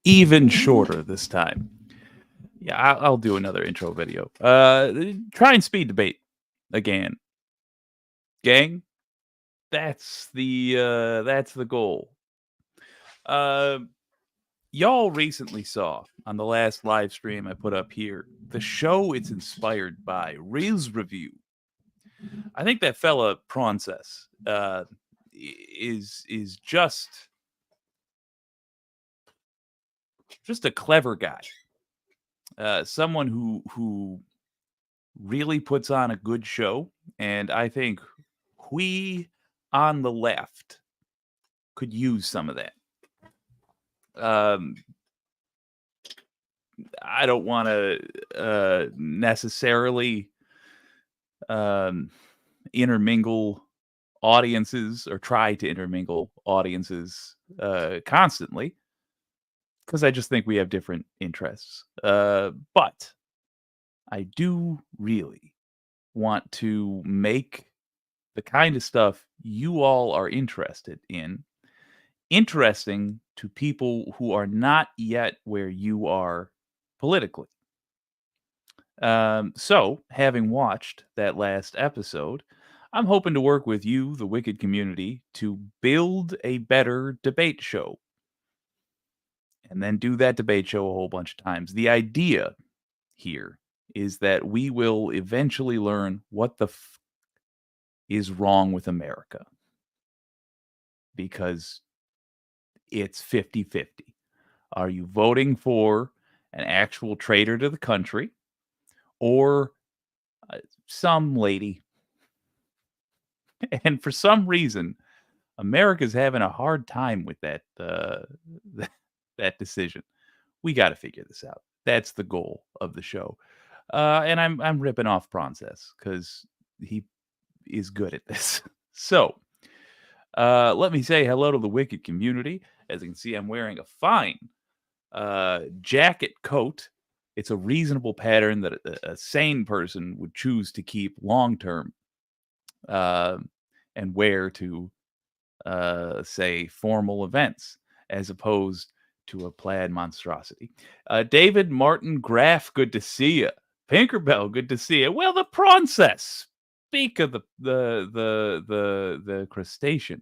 even shorter this time. Yeah, I'll do another intro video. Try and speed debate again, gang. That's the goal. Uh, y'all recently saw on the last live stream I put up here the show it's inspired by, Riz Review. I think that fella Prancess is just a clever guy, someone who really puts on a good show, and I think we on the left could use some of that. Um, I don't want to necessarily um, intermingle audiences or try to intermingle audiences constantly because I just think we have different interests. But I do really want to make the kind of stuff you all are interested in interesting to people who are not yet where you are politically. So, having watched that last episode, I'm hoping to work with you, the Wicked community, to build a better debate show and then do that debate show a whole bunch of times. The idea here is that we will eventually learn what the is wrong with America because it's 50-50. Are you voting for an actual traitor to the country or some lady? And for some reason, America's having a hard time with that decision. We got to figure this out. That's the goal of the show. And I'm ripping off Process because he is good at this. So let me say hello to the Wicked community. As you can see, I'm wearing a fine jacket coat. It's a reasonable pattern that a sane person would choose to keep long term and wear to, say, formal events as opposed to a plaid monstrosity. David Martin Graff, good to see you. Pinkerbell, good to see you. Well, the Princess. Speak of the crustacean.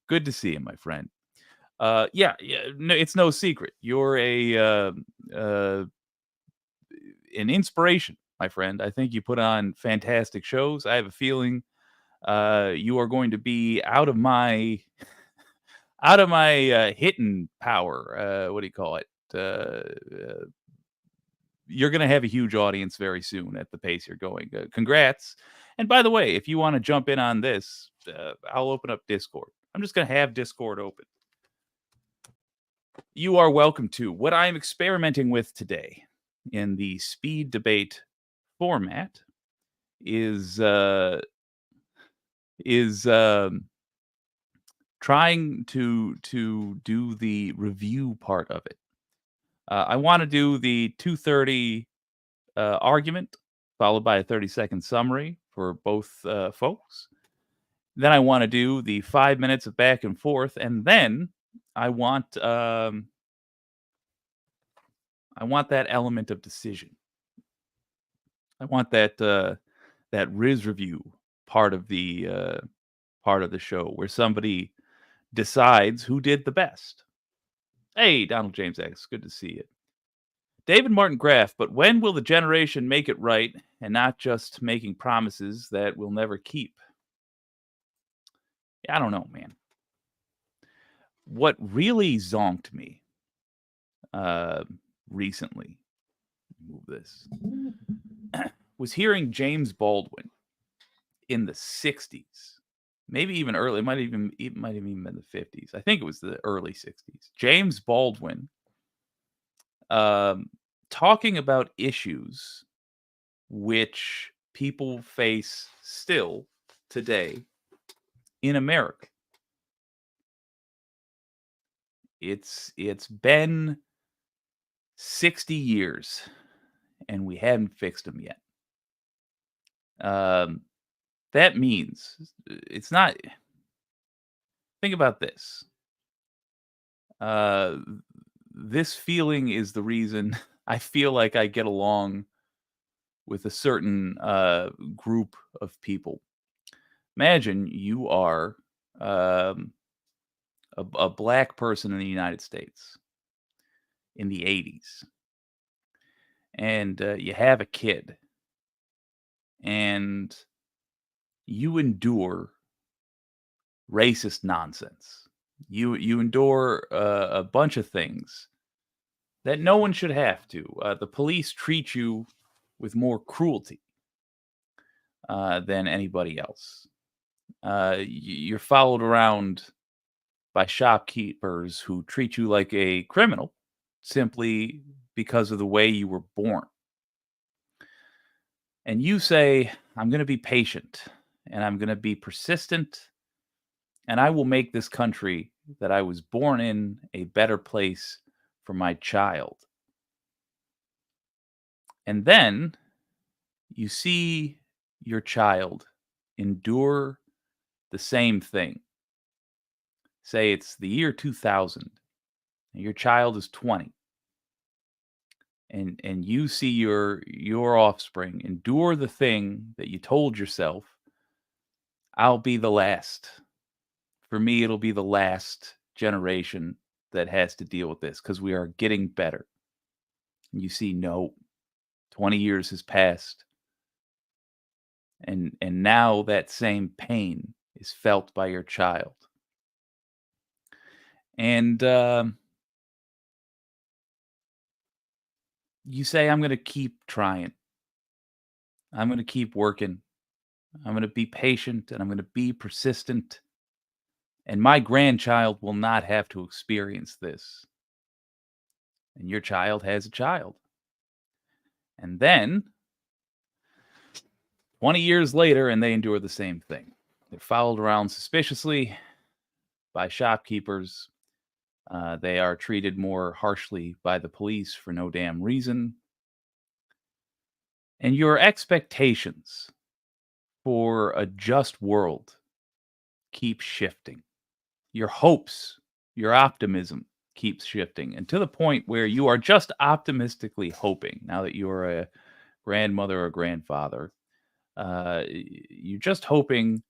Good to see you, my friend. Yeah, no, it's no secret. You're uh, an inspiration, my friend. I think you put on fantastic shows. I have a feeling you are going to be out of my hitting power. What do you call it? You're going to have a huge audience very soon at the pace you're going. Congrats! And by the way, if you want to jump in on this, I'll open up Discord. I'm just going to have Discord open. You are welcome to. What I'm experimenting with today in the speed debate format is trying to do the review part of it. I want to do the 2:30 argument followed by a 30-second summary for both folks. Then I want to do the 5 minutes of back and forth, and then I want that element of decision. I want that Riz review part of the show where somebody decides who did the best. Hey, Donald James X, good to see you. David Martin Graff, but when will the generation make it right and not just making promises that we'll never keep? I don't know, man. What really zonked me recently, move this, was hearing James Baldwin in the 60s, maybe even early. It might have even been the 50s. I think it was the early 60s. James Baldwin talking about issues which people face still today in America. It's been 60 years and we haven't fixed them yet. That means it's not. Think about this. this feeling is the reason I feel like I get along with a certain group of people. Imagine you are um, a black person in the United States in the 80s, and you have a kid, and you endure racist nonsense. You endure a bunch of things that no one should have to. The police treat you with more cruelty than anybody else. You're followed around by shopkeepers who treat you like a criminal simply because of the way you were born. And you say, I'm going to be patient and I'm going to be persistent and I will make this country that I was born in a better place for my child. And then you see your child endure the same thing. Say it's the year 2000, and your child is 20, and you see your offspring endure the thing that you told yourself, I'll be the last. For me, it'll be the last generation that has to deal with this because we are getting better. And you see, no, 20 years has passed, and now that same pain is felt by your child. And you say, I'm going to keep trying. I'm going to keep working. I'm going to be patient and I'm going to be persistent. And my grandchild will not have to experience this. And your child has a child. And then 20 years later, and they endure the same thing. They're followed around suspiciously by shopkeepers. They are treated more harshly by the police for no damn reason. And your expectations for a just world keep shifting. Your hopes, your optimism keeps shifting, and to the point where you are just optimistically hoping, now that you are a grandmother or grandfather, you're just hoping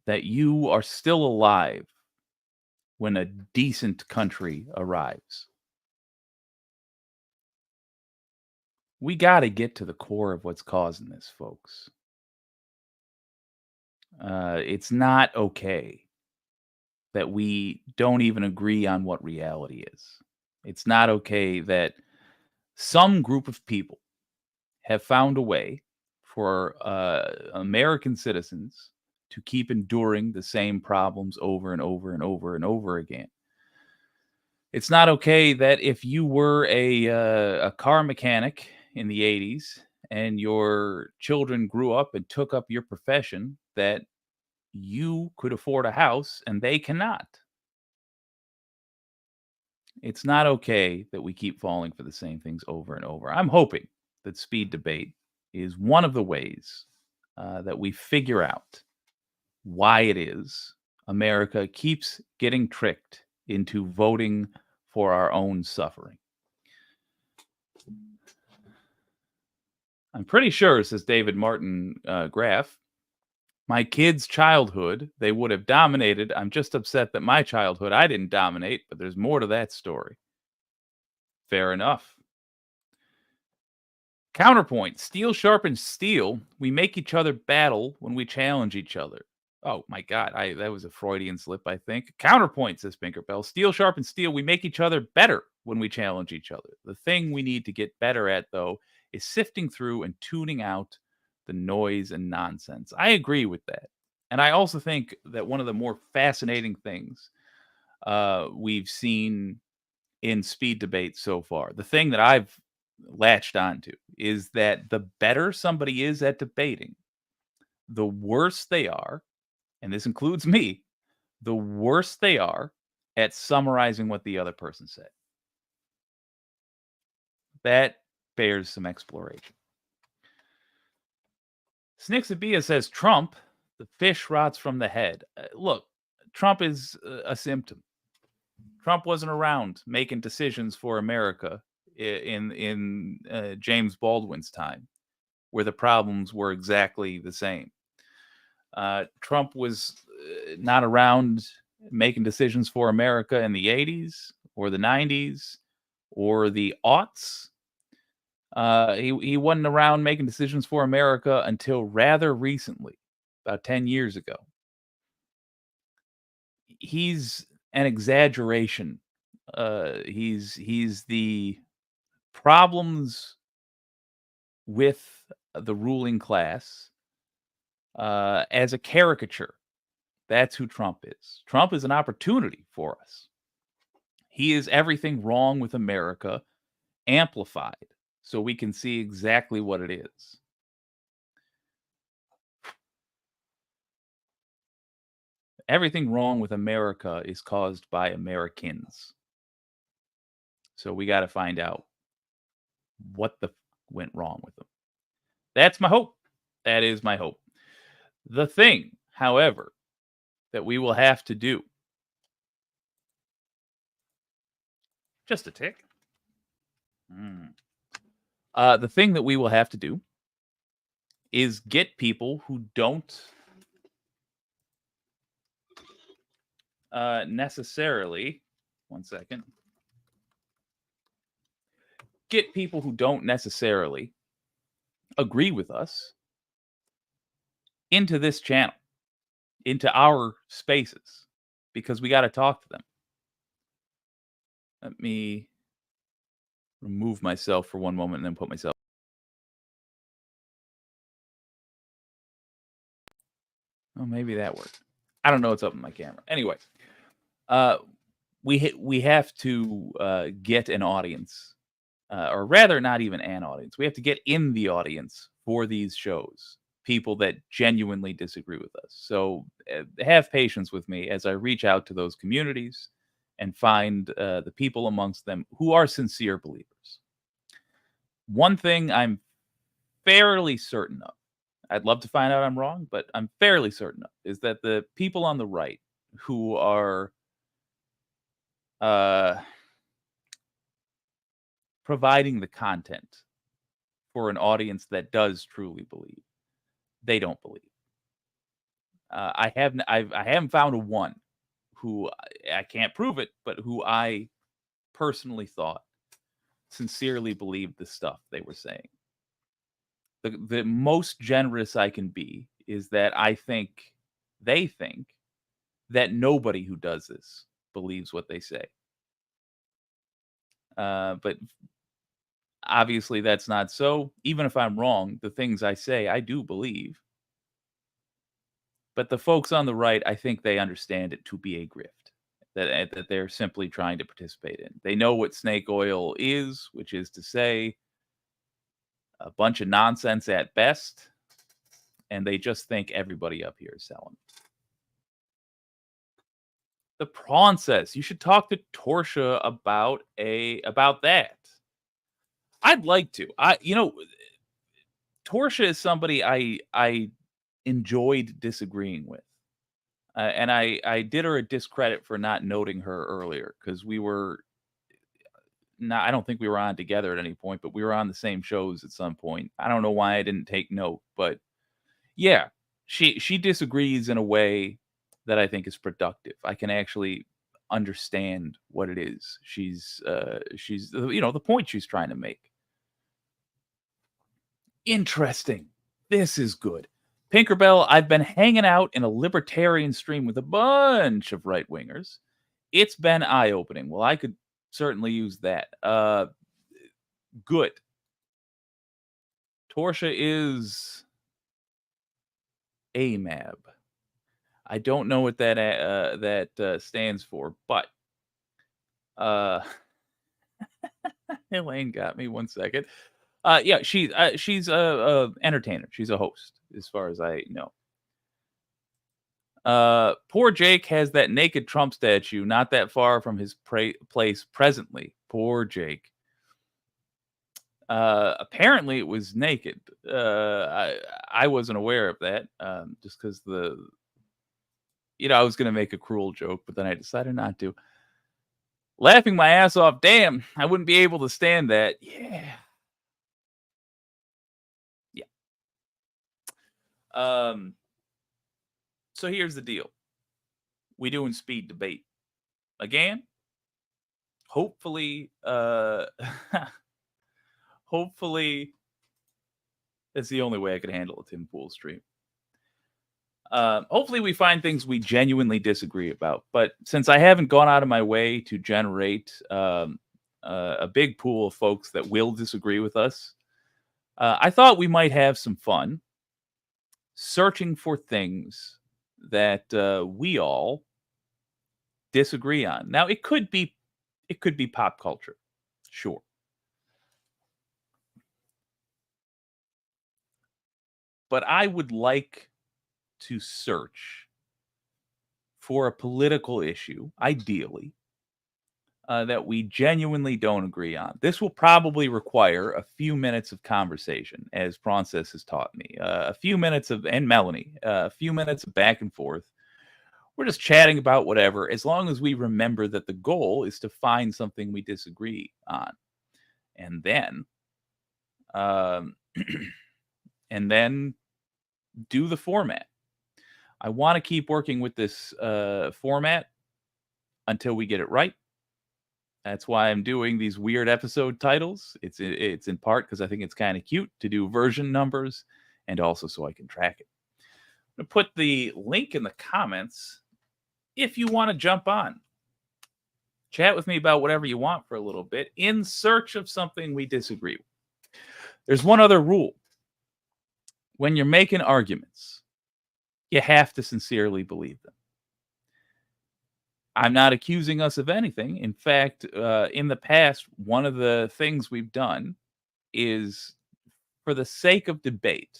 that you are still alive when a decent country arrives. We got to get to the core of what's causing this, folks. It's not okay that we don't even agree on what reality is. It's not okay that some group of people have found a way for American citizens to keep enduring the same problems over and over and over and over again. It's not okay that if you were a car mechanic in the 80s and your children grew up and took up your profession, that you could afford a house and they cannot. It's not okay that we keep falling for the same things over and over. I'm hoping that speed debate is one of the ways that we figure out why it is America keeps getting tricked into voting for our own suffering. I'm pretty sure, says David Martin Graff, my kids' childhood, they would have dominated. I'm just upset that my childhood, I didn't dominate, but there's more to that story. Fair enough. Counterpoint, steel sharpens steel. We make each other battle when we challenge each other. Oh my God, that was a Freudian slip, I think. Counterpoint, says Pinkerbell. Steel sharpens steel. We make each other better when we challenge each other. The thing we need to get better at, though, is sifting through and tuning out the noise and nonsense. I agree with that. And I also think that one of the more fascinating things we've seen in speed debate so far, the thing that I've latched onto, is that the better somebody is at debating, the worse they are, and this includes me, the worse they are at summarizing what the other person said. That bears some exploration. Snixabia says Trump, the fish rots from the head. Look, Trump is a symptom. Trump wasn't around making decisions for America in James Baldwin's time, where the problems were exactly the same. Trump was not around making decisions for America in the 80s or the 90s or the aughts. He wasn't around making decisions for America until rather recently, about 10 years ago. He's an exaggeration. He's the problems with the ruling class as a caricature. That's who Trump is. Trump is an opportunity for us. He is everything wrong with America amplified so we can see exactly what it is. Everything wrong with America is caused by Americans. So we got to find out what went wrong with them. That's my hope. That is my hope. The thing, however, that we will have to do, just a tick. The thing that we will have to do is get people who don't necessarily, one second, get people who don't necessarily agree with us into this channel, into our spaces, because we got to talk to them. Let me remove myself for one moment and then put myself. Oh, maybe that worked. I don't know what's up with my camera. Anyway, we have to get an audience, or rather, not even an audience. We have to get in the audience for these shows. People that genuinely disagree with us. So have patience with me as I reach out to those communities and find the people amongst them who are sincere believers. One thing I'm fairly certain of, I'd love to find out I'm wrong, but I'm fairly certain of, is that the people on the right who are uh, providing the content for an audience that does truly believe, they don't believe. I haven't found a one who I can't prove it, but who I personally thought sincerely believed the stuff they were saying. The most generous I can be is that they think that nobody who does this believes what they say. But obviously that's not so. Even if I'm wrong, the things I say I do believe. But the folks on the right, I think they understand it to be a grift that they're simply trying to participate in. They know what snake oil is, which is to say a bunch of nonsense at best, and they just think everybody up here is selling. The process. You should talk to Torsia about that. I'd like to. Torsia is somebody I enjoyed disagreeing with. And I did her a discredit for not noting her earlier because we were not. I don't think we were on together at any point, but we were on the same shows at some point. I don't know why I didn't take note, but yeah, she disagrees in a way that I think is productive. I can actually understand what it is she's the point she's trying to make. Interesting. This is good. Pinkerbell, I've been hanging out in a libertarian stream with a bunch of right wingers. It's been eye opening. Well, I could certainly use that. Good. Torsia is AMAB. I don't know what that stands for, but Elaine got me 1 second. Yeah, she's a entertainer. She's a host, as far as I know. Poor Jake has that naked Trump statue not that far from his place presently. Poor Jake. Apparently it was naked. I wasn't aware of that. Just because I was gonna make a cruel joke, but then I decided not to. Laughing my ass off. Damn, I wouldn't be able to stand that. Yeah. Yeah. So here's the deal. We doing speed debate again. Hopefully, hopefully, it's the only way I could handle a Tim Pool stream. Hopefully, we find things we genuinely disagree about. But since I haven't gone out of my way to generate a big pool of folks that will disagree with us, I thought we might have some fun searching for things that we all disagree on. Now, it could be pop culture, sure. But I would like to search for a political issue, ideally, that we genuinely don't agree on. This will probably require a few minutes of conversation, as Frances has taught me. A few minutes of, and Melanie, a few minutes of back and forth. We're just chatting about whatever, as long as we remember that the goal is to find something we disagree on. And then, um, and then do the format. I want to keep working with this format until we get it right. That's why I'm doing these weird episode titles. It's in part because I think it's kind of cute to do version numbers, and also so I can track it. I'm going to put the link in the comments if you want to jump on. Chat with me about whatever you want for a little bit in search of something we disagree with. There's one other rule. When you're making arguments, you have to sincerely believe them. I'm not accusing us of anything. In fact, in the past, one of the things we've done is, for the sake of debate,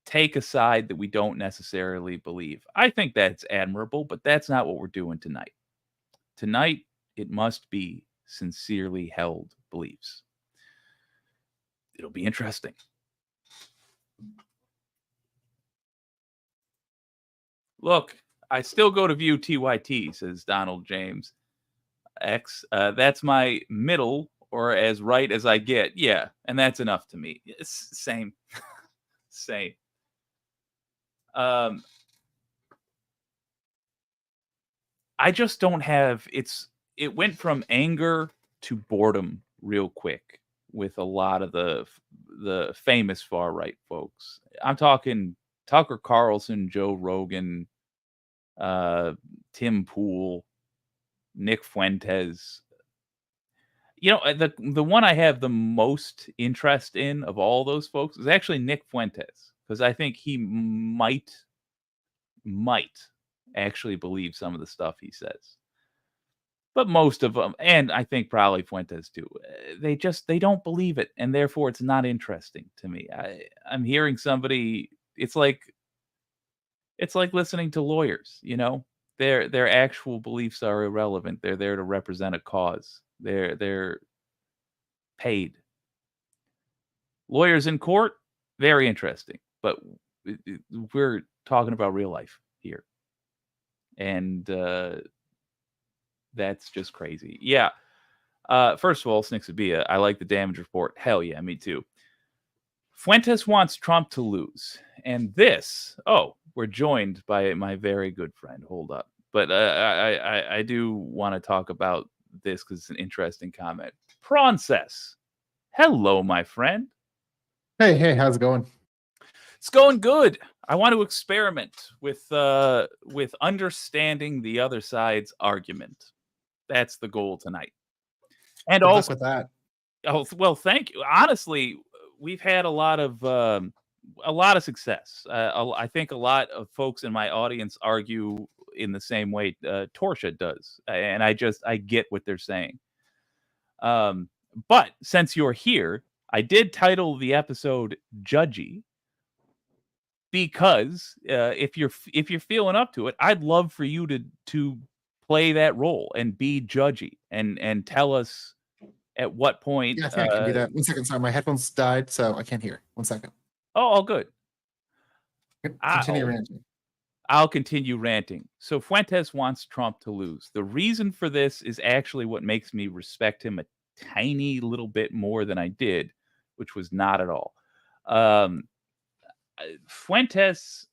take a side that we don't necessarily believe. I think that's admirable, but that's not what we're doing tonight. Tonight, it must be sincerely held beliefs. It'll be interesting. Look, I still go to view TYT, says Donald James X. That's my middle, or as right as I get. Yeah, and that's enough to me. It's same. Same. I just don't have it went from anger to boredom real quick with a lot of the famous far right folks. I'm talking Tucker Carlson, Joe Rogan, Tim Pool, Nick Fuentes. You know, the one I have the most interest in of all those folks is actually Nick Fuentes, because I think he might actually believe some of the stuff he says. But most of them, and I think probably Fuentes too, they don't believe it, and therefore it's not interesting to me. I'm hearing somebody. It's like listening to lawyers. You know, their actual beliefs are irrelevant. They're there to represent a cause. They're paid. Lawyers in court, very interesting, but we're talking about real life here, and that's just crazy. Yeah. First of all, Snixabia, I like the damage report. Hell yeah, me too. Fuentes wants Trump to lose. And this, we're joined by my very good friend. Hold up. But I do want to talk about this because it's an interesting comment. Prancess. Hello, my friend. Hey, how's it going? It's going good. I want to experiment with understanding the other side's argument. That's the goal tonight. And Good luck also, with that. oh well, thank you. Honestly, we've had a lot of success. I think a lot of folks in my audience argue in the same way Torsia does, and I get what they're saying. But since you're here, I did title the episode "Judgy," because if you're feeling up to it, I'd love for you to play that role and be judgy and tell us at what point. Yeah, I think I can do that. 1 second, sorry, my headphones died, so I can't hear. 1 second. Oh, all good. Continue ranting. I'll continue ranting. So Fuentes wants Trump to lose. The reason for this is actually what makes me respect him a tiny little bit more than I did, which was not at all. Um, Fuentes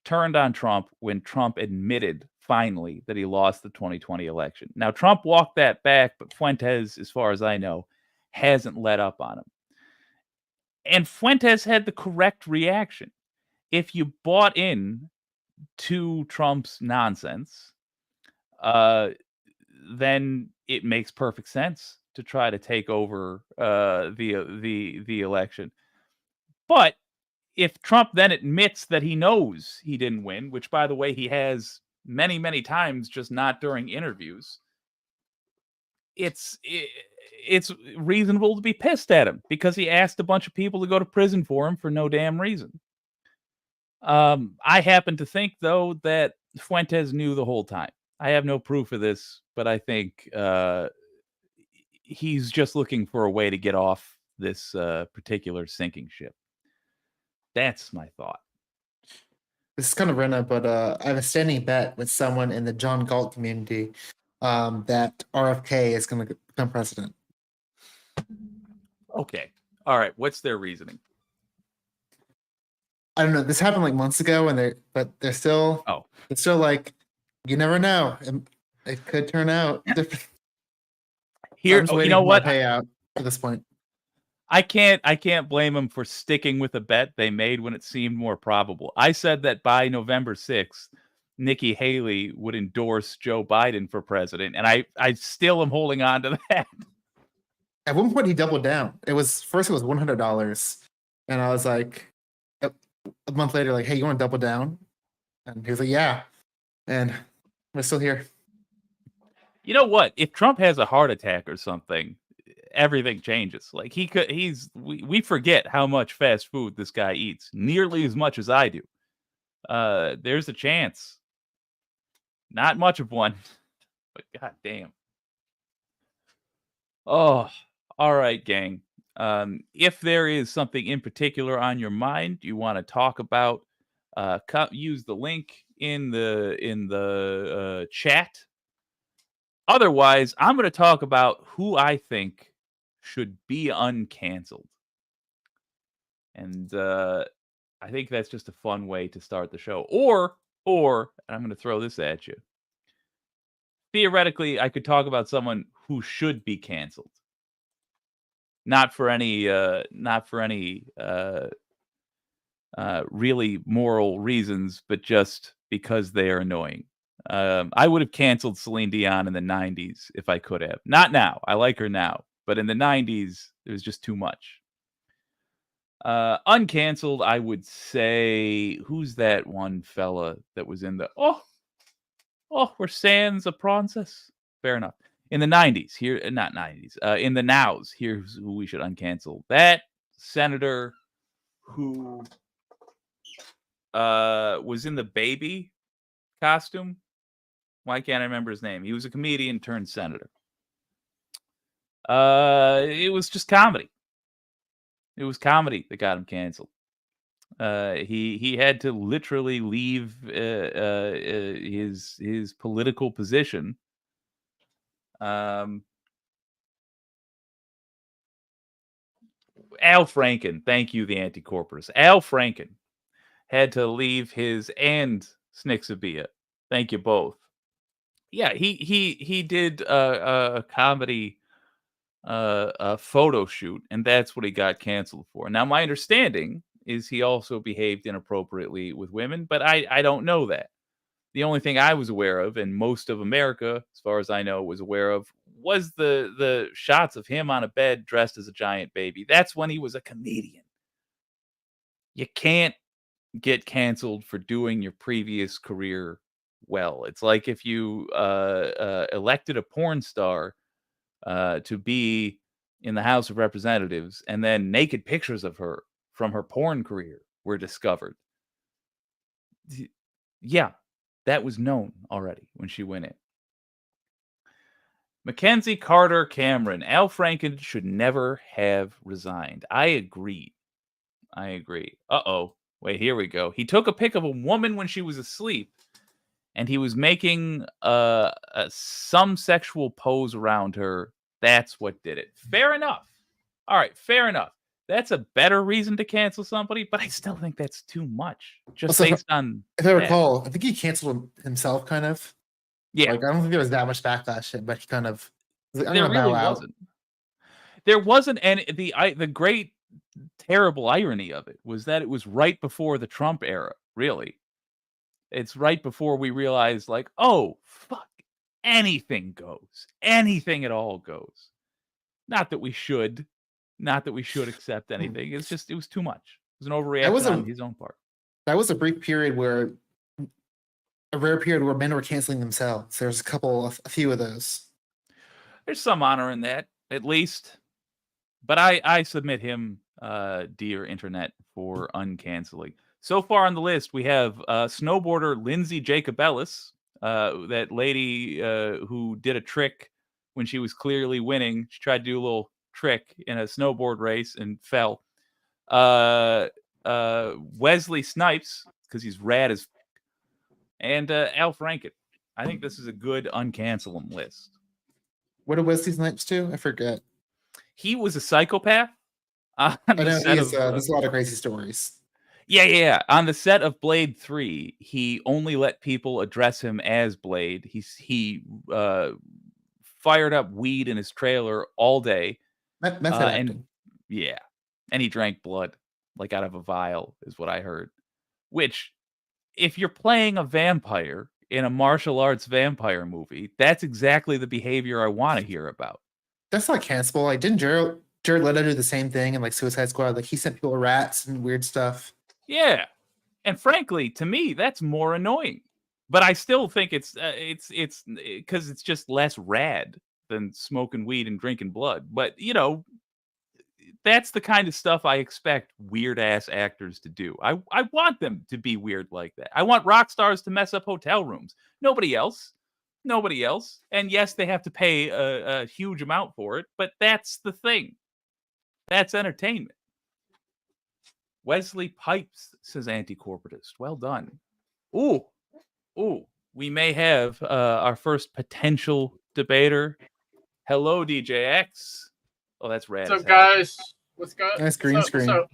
turned on Trump when Trump admitted finally that he lost the 2020 election. Now, Trump walked that back, but Fuentes, as far as I know, hasn't let up on him. And Fuentes had the correct reaction. If you bought in to Trump's nonsense, uh, then it makes perfect sense to try to take over the election. But if Trump then admits that he knows he didn't win, which by the way he has many many times, just not during interviews, it's reasonable to be pissed at him because he asked a bunch of people to go to prison for him for no damn reason. I happen to think though that Fuentes knew the whole time. I have no proof of this, but I think he's just looking for a way to get off this particular sinking ship. That's my thought. This is kind of random, but I have a standing bet with someone in the John Galt community that RFK is going to become president. Okay. All right. What's their reasoning? I don't know. This happened like months ago, and they're still like, you never know. It could turn out different. Here, I'm just waiting you know for what? my payout at this point. I can't blame them for sticking with a bet they made when it seemed more probable. I said that by November 6th, Nikki Haley would endorse Joe Biden for president, and I still am holding on to that. At one point, he doubled down. It was $100, and I was like, a month later, like, hey, you want to double down? And he was like, yeah. And we're still here. You know what? If Trump has a heart attack or something, everything changes. Like we forget how much fast food this guy eats, nearly as much as I do. There's a chance. Not much of one, but god damn. Oh, all right, gang. If there is something in particular on your mind you want to talk about, use the link in the chat. Otherwise, I'm going to talk about who I think should be uncanceled. And I think that's just a fun way to start the show. Or and I'm going to throw this at you. Theoretically, I could talk about someone who should be canceled. Not for any really moral reasons, but just because they are annoying. I would have canceled Celine Dion in the 90s if I could have. Not now. I like her now. But in the 90s, it was just too much. Uncanceled, I would say, who's that one fella that was in the we're sans a princess. Fair enough. In the 90s, here not 90s, in the nows, here's who we should uncancel. That senator who was in the baby costume. Why can't I remember his name? He was a comedian turned senator. It was just comedy. It was comedy that got him canceled. He had to literally leave his political position. Al Franken, thank you, the anti-corporist. Al Franken had to leave his and Snixabia. Thank you both. Yeah, he did a comedy a photo shoot, and that's what he got canceled for. Now, my understanding is he also behaved inappropriately with women, but I don't know that. The only thing I was aware of, and most of America, as far as I know, was aware of, was the shots of him on a bed dressed as a giant baby. That's when he was a comedian. You can't get canceled for doing your previous career well. It's like if you elected a porn star to be in the House of Representatives, and then naked pictures of her from her porn career were discovered. Yeah, that was known already when she went in. Mackenzie Carter Cameron. Al Franken should never have resigned. I agree. Uh-oh. Wait, here we go. He took a pic of a woman when she was asleep, and he was making some sexual pose around her. That's what did it. Fair enough. All right, fair enough. That's a better reason to cancel somebody, but I still think that's too much, just Also, based on if I that. recall, I think he canceled himself, kind of. Yeah, Like, I don't think there was that much backlash, but he kind of was like, I'm there gonna bow really out. wasn't. There wasn't any. The great terrible irony of it was that it was right before the Trump era. Really, it's right before we realized, like, oh fuck, anything goes, anything at all goes. Not that we should, not that we should accept anything. It's just it was too much. It was an That was overreaction on a his own part. that was a brief period where a rare period where men were canceling themselves. There's a few of those. There's some honor in that, at least. But I submit him, dear internet, for uncanceling. So far on the list, we have snowboarder Lindsay Jacobellis, that lady who did a trick when she was clearly winning. She tried to do a little trick in a snowboard race and fell. Uh, Wesley Snipes, because he's rad as, and Al Franken. I think this is a good uncancel him list. What did Wesley Snipes do? I forget. He was a psychopath on I the know set he's. of There's a lot of crazy stories. yeah. On the set of Blade 3, he only let people address him as Blade. He fired up weed in his trailer all day, Method and acting. yeah, and he drank blood like out of a vial, is what I heard. Which, if you're playing a vampire in a martial arts vampire movie, that's exactly the behavior I want to hear about. That's not cancelable. Like, didn't Jared Leto do the same thing in like Suicide Squad? Like, he sent people rats and weird stuff. Yeah, and frankly, to me, that's more annoying. But I still think it's because it's just less rad than smoking weed and drinking blood. But that's the kind of stuff I expect weird ass actors to do. I want them to be weird like that. I want rock stars to mess up hotel rooms. Nobody else. Nobody else. And yes, they have to pay a huge amount for it, but that's the thing. That's entertainment. Wesley Pipes, says anti-corporatist. Well done. Ooh, ooh. We may have our first potential debater. Hello, DJX. Oh, that's rad. What's As up, hell. guys? What's good? Nice green screen.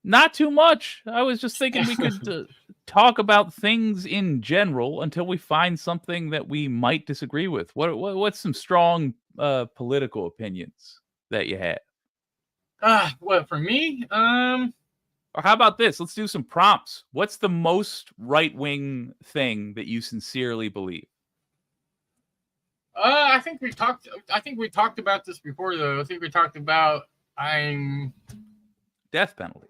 Not too much. I was just thinking we could talk about things in general until we find something that we might disagree with. What's some strong political opinions that you have? What for me? Or how about this? Let's do some prompts. What's the most right-wing thing that you sincerely believe? I think we talked. I think we talked about this before, though. I think we talked about Death penalty.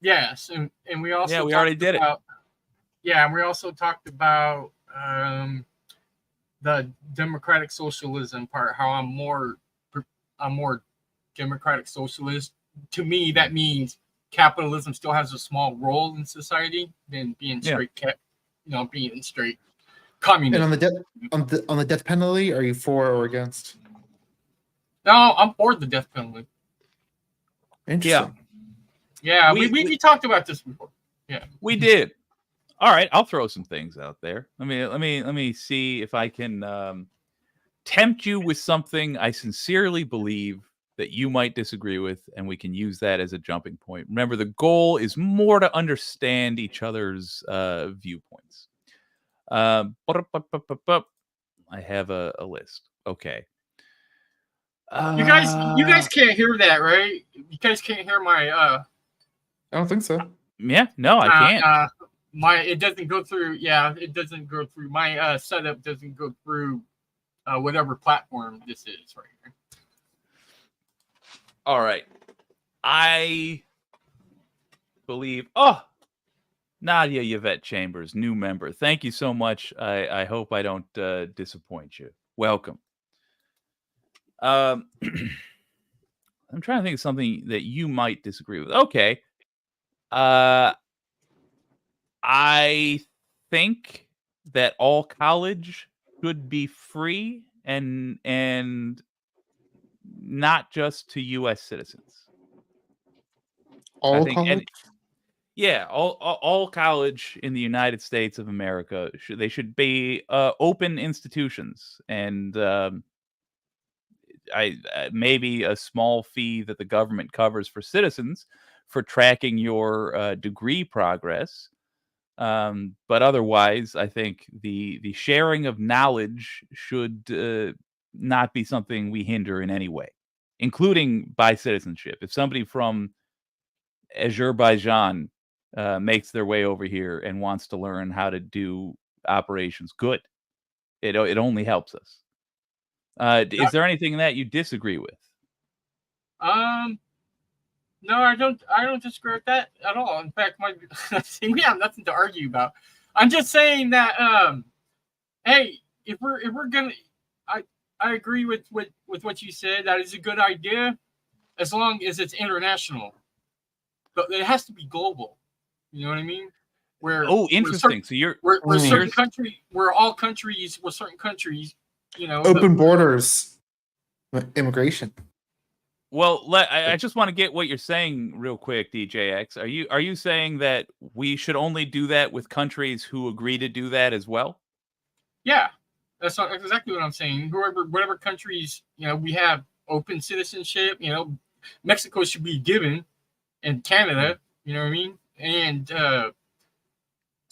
yes, and we also we already did it. Yeah, and we also talked about the democratic socialism part. How I'm more democratic socialist. To me, that means capitalism still has a small role in society than being straight being straight communism. And on the death penalty, are you for or against? No, I'm for the death penalty. Interesting. Yeah, we talked about this before. Yeah, we did. All right, I'll throw some things out there. Let me see if I can tempt you with something I sincerely believe that you might disagree with, and we can use that as a jumping point. Remember, the goal is more to understand each other's viewpoints. I have a list. Okay. You guys can't hear that, right? You guys can't hear my I don't think so. Yeah, no, I can't. It doesn't go through. Yeah, it doesn't go through. My setup doesn't go through whatever platform this is right here. All right. I believe. Oh, Nadia Yvette Chambers, new member. Thank you so much. I hope I don't disappoint you. Welcome. I'm trying to think of something that you might disagree with. Okay. I think that all college should be free and not just to U.S. citizens. All college? Yeah, all college in the United States of America they should be open institutions, and maybe a small fee that the government covers for citizens for tracking your degree progress. But otherwise, I think the sharing of knowledge should not be something we hinder in any way, including by citizenship. If somebody from Azerbaijan makes their way over here and wants to learn how to do operations, good. It only helps us. Is there anything that you disagree with? No, I don't. I don't disagree with that at all. In fact, we have nothing to argue about. I'm just saying that, hey, if we're gonna, I agree with what you said. That is a good idea, as long as it's international. But it has to be global. You know what I mean? Interesting. So you're where certain country, where certain countries, open borders, immigration. Well, I just want to get what you're saying real quick, DJX. Are you saying that we should only do that with countries who agree to do that as well? Yeah, that's exactly what I'm saying. Whatever countries, we have open citizenship. Mexico should be given, and Canada. You know what I mean? And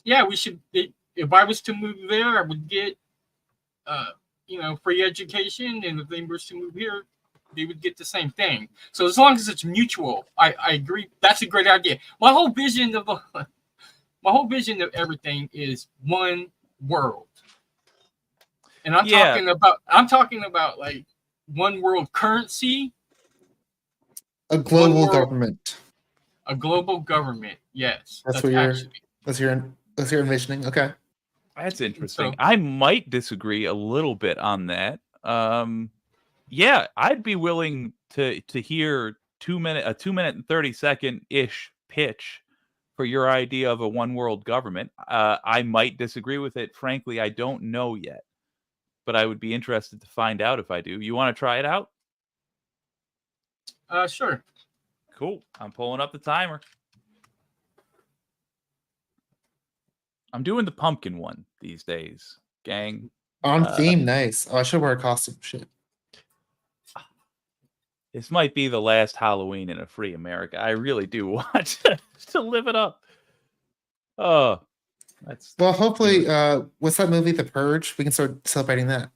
yeah, we should. If I was to move there, I would get, free education, and if they were to move here, they would get the same thing. So as long as it's mutual, I agree. That's a great idea. My whole vision of everything is one world, and I'm talking about like one world currency, a global government, a global government. Yes, that's your envisioning. Okay, that's interesting. So, I might disagree a little bit on that. Yeah, I'd be willing to hear a 2 minute and 30-second ish pitch for your idea of a one world government. I might disagree with it. Frankly, I don't know yet, but I would be interested to find out if I do. You want to try it out? Sure. Cool. I'm pulling up the timer. I'm doing the pumpkin one these days, gang. On theme, nice. Oh, I should wear a costume. Shit. This might be the last Halloween in a free America. I really do want to live it up. Oh, well. Hopefully, what's that movie, The Purge? We can start celebrating that.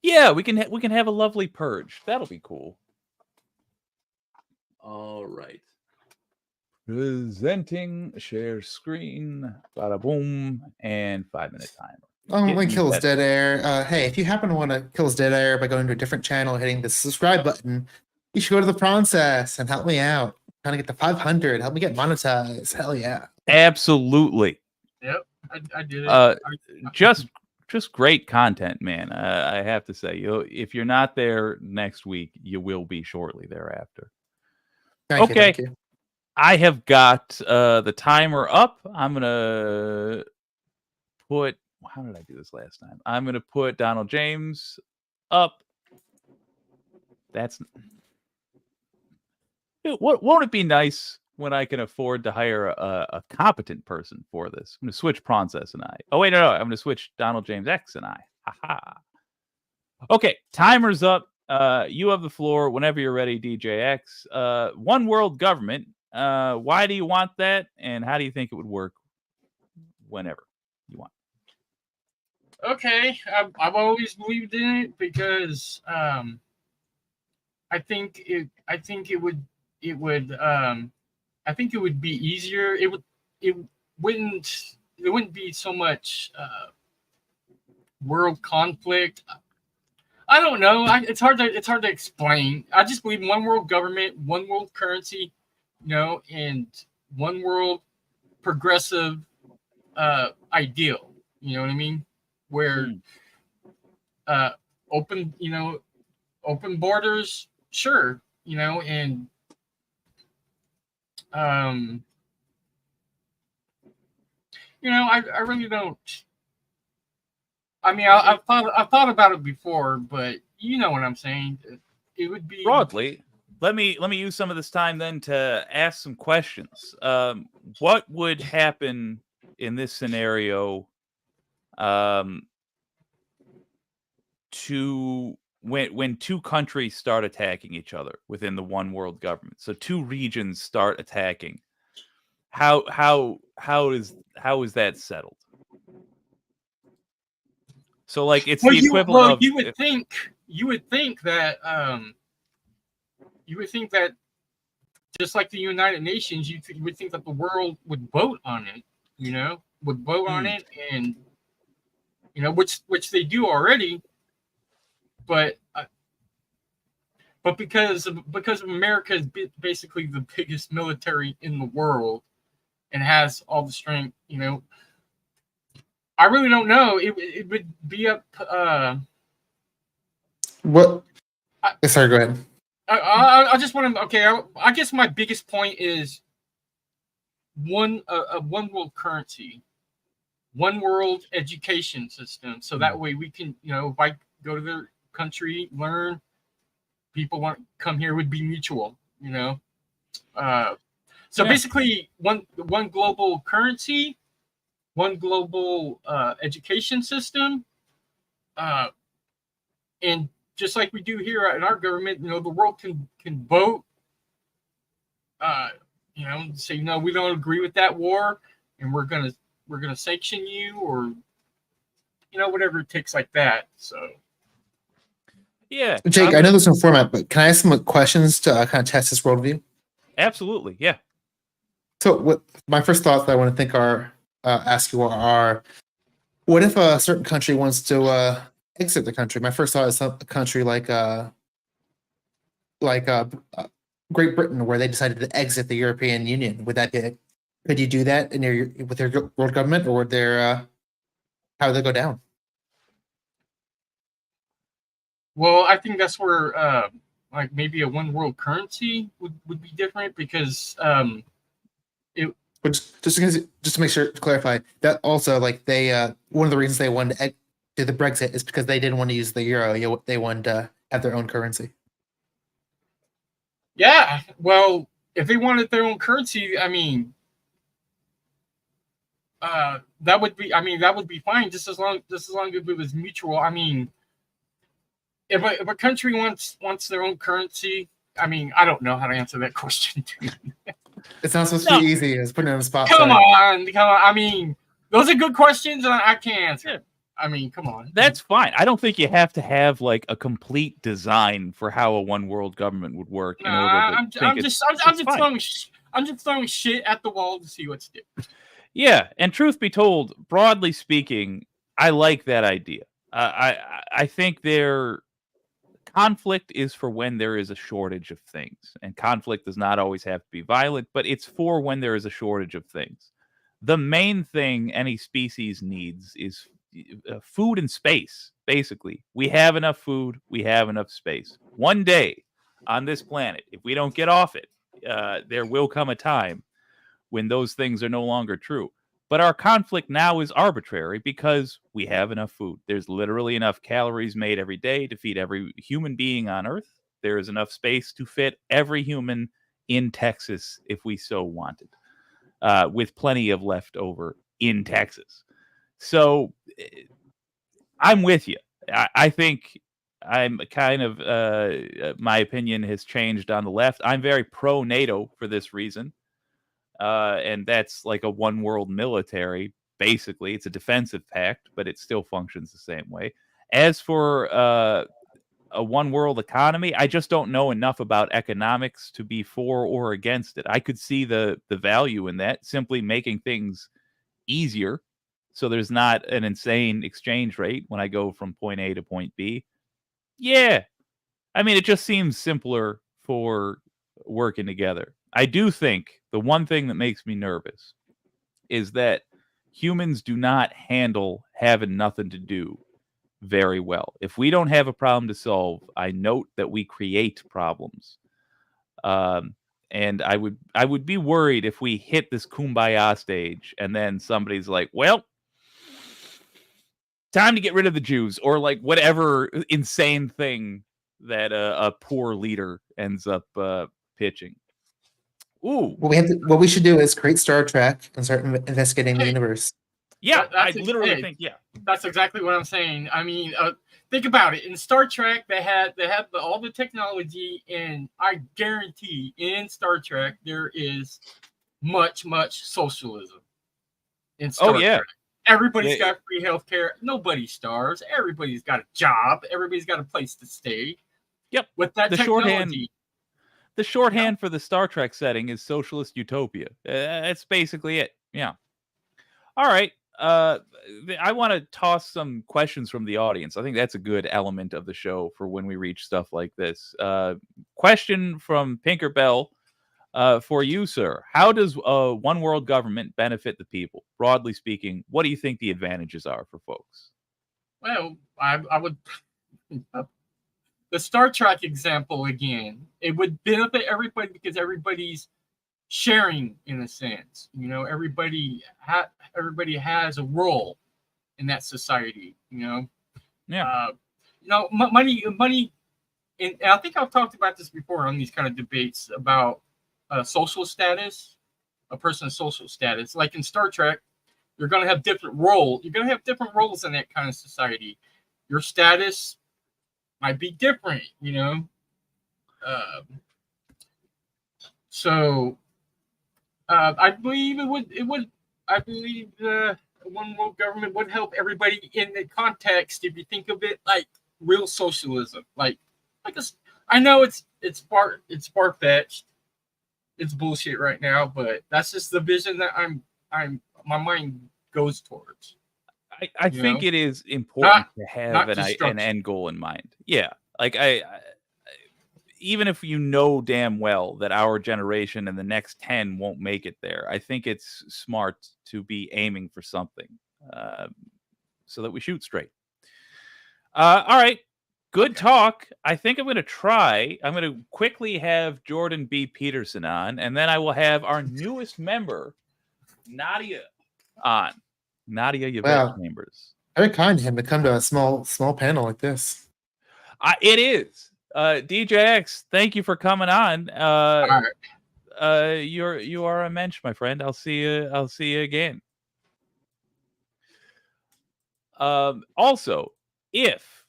Yeah, we can have a lovely purge. That'll be cool. All right. Presenting share screen. Bada boom, and 5-minute timer. Oh, my kills dead air. Hey, if you happen to want to kill dead air by going to a different channel, hitting the subscribe button, you should go to the process and help me out. I'm trying to get to 500. Help me get monetized. Hell yeah. Absolutely. Yep, I did it. Just great content, man. I have to say, if you're not there next week, you will be shortly thereafter. Thank you. I have got the timer up. I'm gonna put. How did I do this last time? I'm gonna put Donald James up. Won't it be nice when I can afford to hire a competent person for this? I'm going to switch Princess and I. Oh, wait, no. I'm going to switch Donald James X and I. Haha. Okay, timer's up. You have the floor whenever you're ready, DJX. One world government. Why do you want that? And how do you think it would work whenever you want? Okay, I've always believed in it because I think it would be easier. It wouldn't be so much world conflict. I don't know. It's hard to explain. I just believe in one world government, one world currency, and one world progressive ideal. You know what I mean? Where open borders, sure, and I really don't. I mean, I've thought about it before, but you know what I'm saying. It would be broadly. let me use some of this time then to ask some questions. What would happen in this scenario to when two countries start attacking each other within the one world government? So two regions start attacking. How is that settled? So like it's the equivalent of you would think that just like the United Nations, you would think that the world would vote on it, would vote on it, and which they do already, but because of America is basically the biggest military in the world and has all the strength, I really don't know. It would be up. What? Sorry, go ahead. I just want to. Okay, I guess my biggest point is one world currency, one world education system. So that way we can, if I go to the country, learn, people want to come here, would be mutual. So basically, one global currency, one global education system, and just like we do here in our government, the world can vote, say no, we don't agree with that war, and we're gonna sanction you, or whatever it takes like that. So yeah, Jake, I know there's no format, but can I ask some questions to kind of test this worldview? Absolutely, yeah. So, what my first thoughts that I want to think are ask you are, what if a certain country wants to exit the country? My first thought is a country like Great Britain, where they decided to exit the European Union. Would that be? Could you do that with your world government, or would how would they go down? Well, I think that's where like maybe a one world currency would be different, because just to make sure to clarify that also, like, they one of the reasons they wanted to do the Brexit is because they didn't want to use the euro. They wanted to have their own currency. Yeah, well, if they wanted their own currency, I mean, that would be fine, just as long as it was mutual. I mean, if a country wants their own currency, I mean, I don't know how to answer that question. It's not supposed to be easy. It's putting it on the spot. Come on. I mean, those are good questions, and I can't answer. Yeah. I mean, come on. That's fine. I don't think you have to have like a complete design for how a one world government would work in order to I'm just throwing shit at the wall to see what sticks. Yeah, and truth be told, broadly speaking, I like that idea. I think conflict is for when there is a shortage of things, and conflict does not always have to be violent, but it's for when there is a shortage of things. The main thing any species needs is food and space, basically. We have enough food, we have enough space. One day on this planet, if we don't get off it, there will come a time when those things are no longer true. But our conflict now is arbitrary because we have enough food. There's literally enough calories made every day to feed every human being on Earth. There is enough space to fit every human in Texas if we so wanted, with plenty of leftover in Texas. So I'm with you. I think I'm kind of, my opinion has changed on the left. I'm very pro-NATO for this reason. And that's like a one world military. Basically, it's a defensive pact, but it still functions the same way. As for a one world economy, I just don't know enough about economics to be for or against it. I could see the value in that, simply making things easier, so there's not an insane exchange rate when I go from point A to point B. Yeah, I mean, it just seems simpler for working together. I do think the one thing that makes me nervous is that humans do not handle having nothing to do very well. If we don't have a problem to solve, I note that we create problems. And I would be worried if we hit this kumbaya stage and then somebody's like, well, time to get rid of the Jews, or like whatever insane thing that a poor leader ends up pitching. Ooh, What we should do is create Star Trek and start investigating the Hey. universe. yeah, I That's literally hey, think that's exactly what I'm saying. I mean, think about it. In Star Trek, they had all the technology, and I guarantee in Star Trek there is much socialism in Oh Star yeah, Trek. Everybody's yeah. got free healthcare. Nobody starves. Everybody's got a job. Everybody's got a place to stay. Yep. With that The technology, shorthand for the Star Trek setting is socialist utopia. That's basically it. Yeah. All right. I want to toss some questions from the audience. I think that's a good element of the show for when we reach stuff like this. Question from Pinker Bell for you, sir. How does one world government benefit the people? Broadly speaking, what do you think the advantages are for folks? well, I would the Star Trek example again. It would benefit everybody because everybody's sharing in a sense. You know, everybody has a role in that society. Yeah. Money. And I think I've talked about this before on these kind of debates about social status, a person's social status. Like in Star Trek, you're going to have different roles. You're going to have different roles in that kind of society. Your status might be different. So I believe I believe the one world government would help everybody in the context. If you think of it like real socialism, I know it's far fetched, it's bullshit right now, but that's just the vision that my mind goes towards. I think it is important to have an end goal in mind. Yeah, like I even if you know damn well that our generation and the next 10 won't make it there, I think it's smart to be aiming for something so that we shoot straight. All right. Good talk. I think I'm going to quickly have Jordan B. Peterson on, and then I will have our newest member, Nadia, on. Nadia Yvette Chambers. Very kind of him to come to a small panel like this. It is. DJX, thank you for coming on. All right. You are a mensch, my friend. I'll see you again. Also, if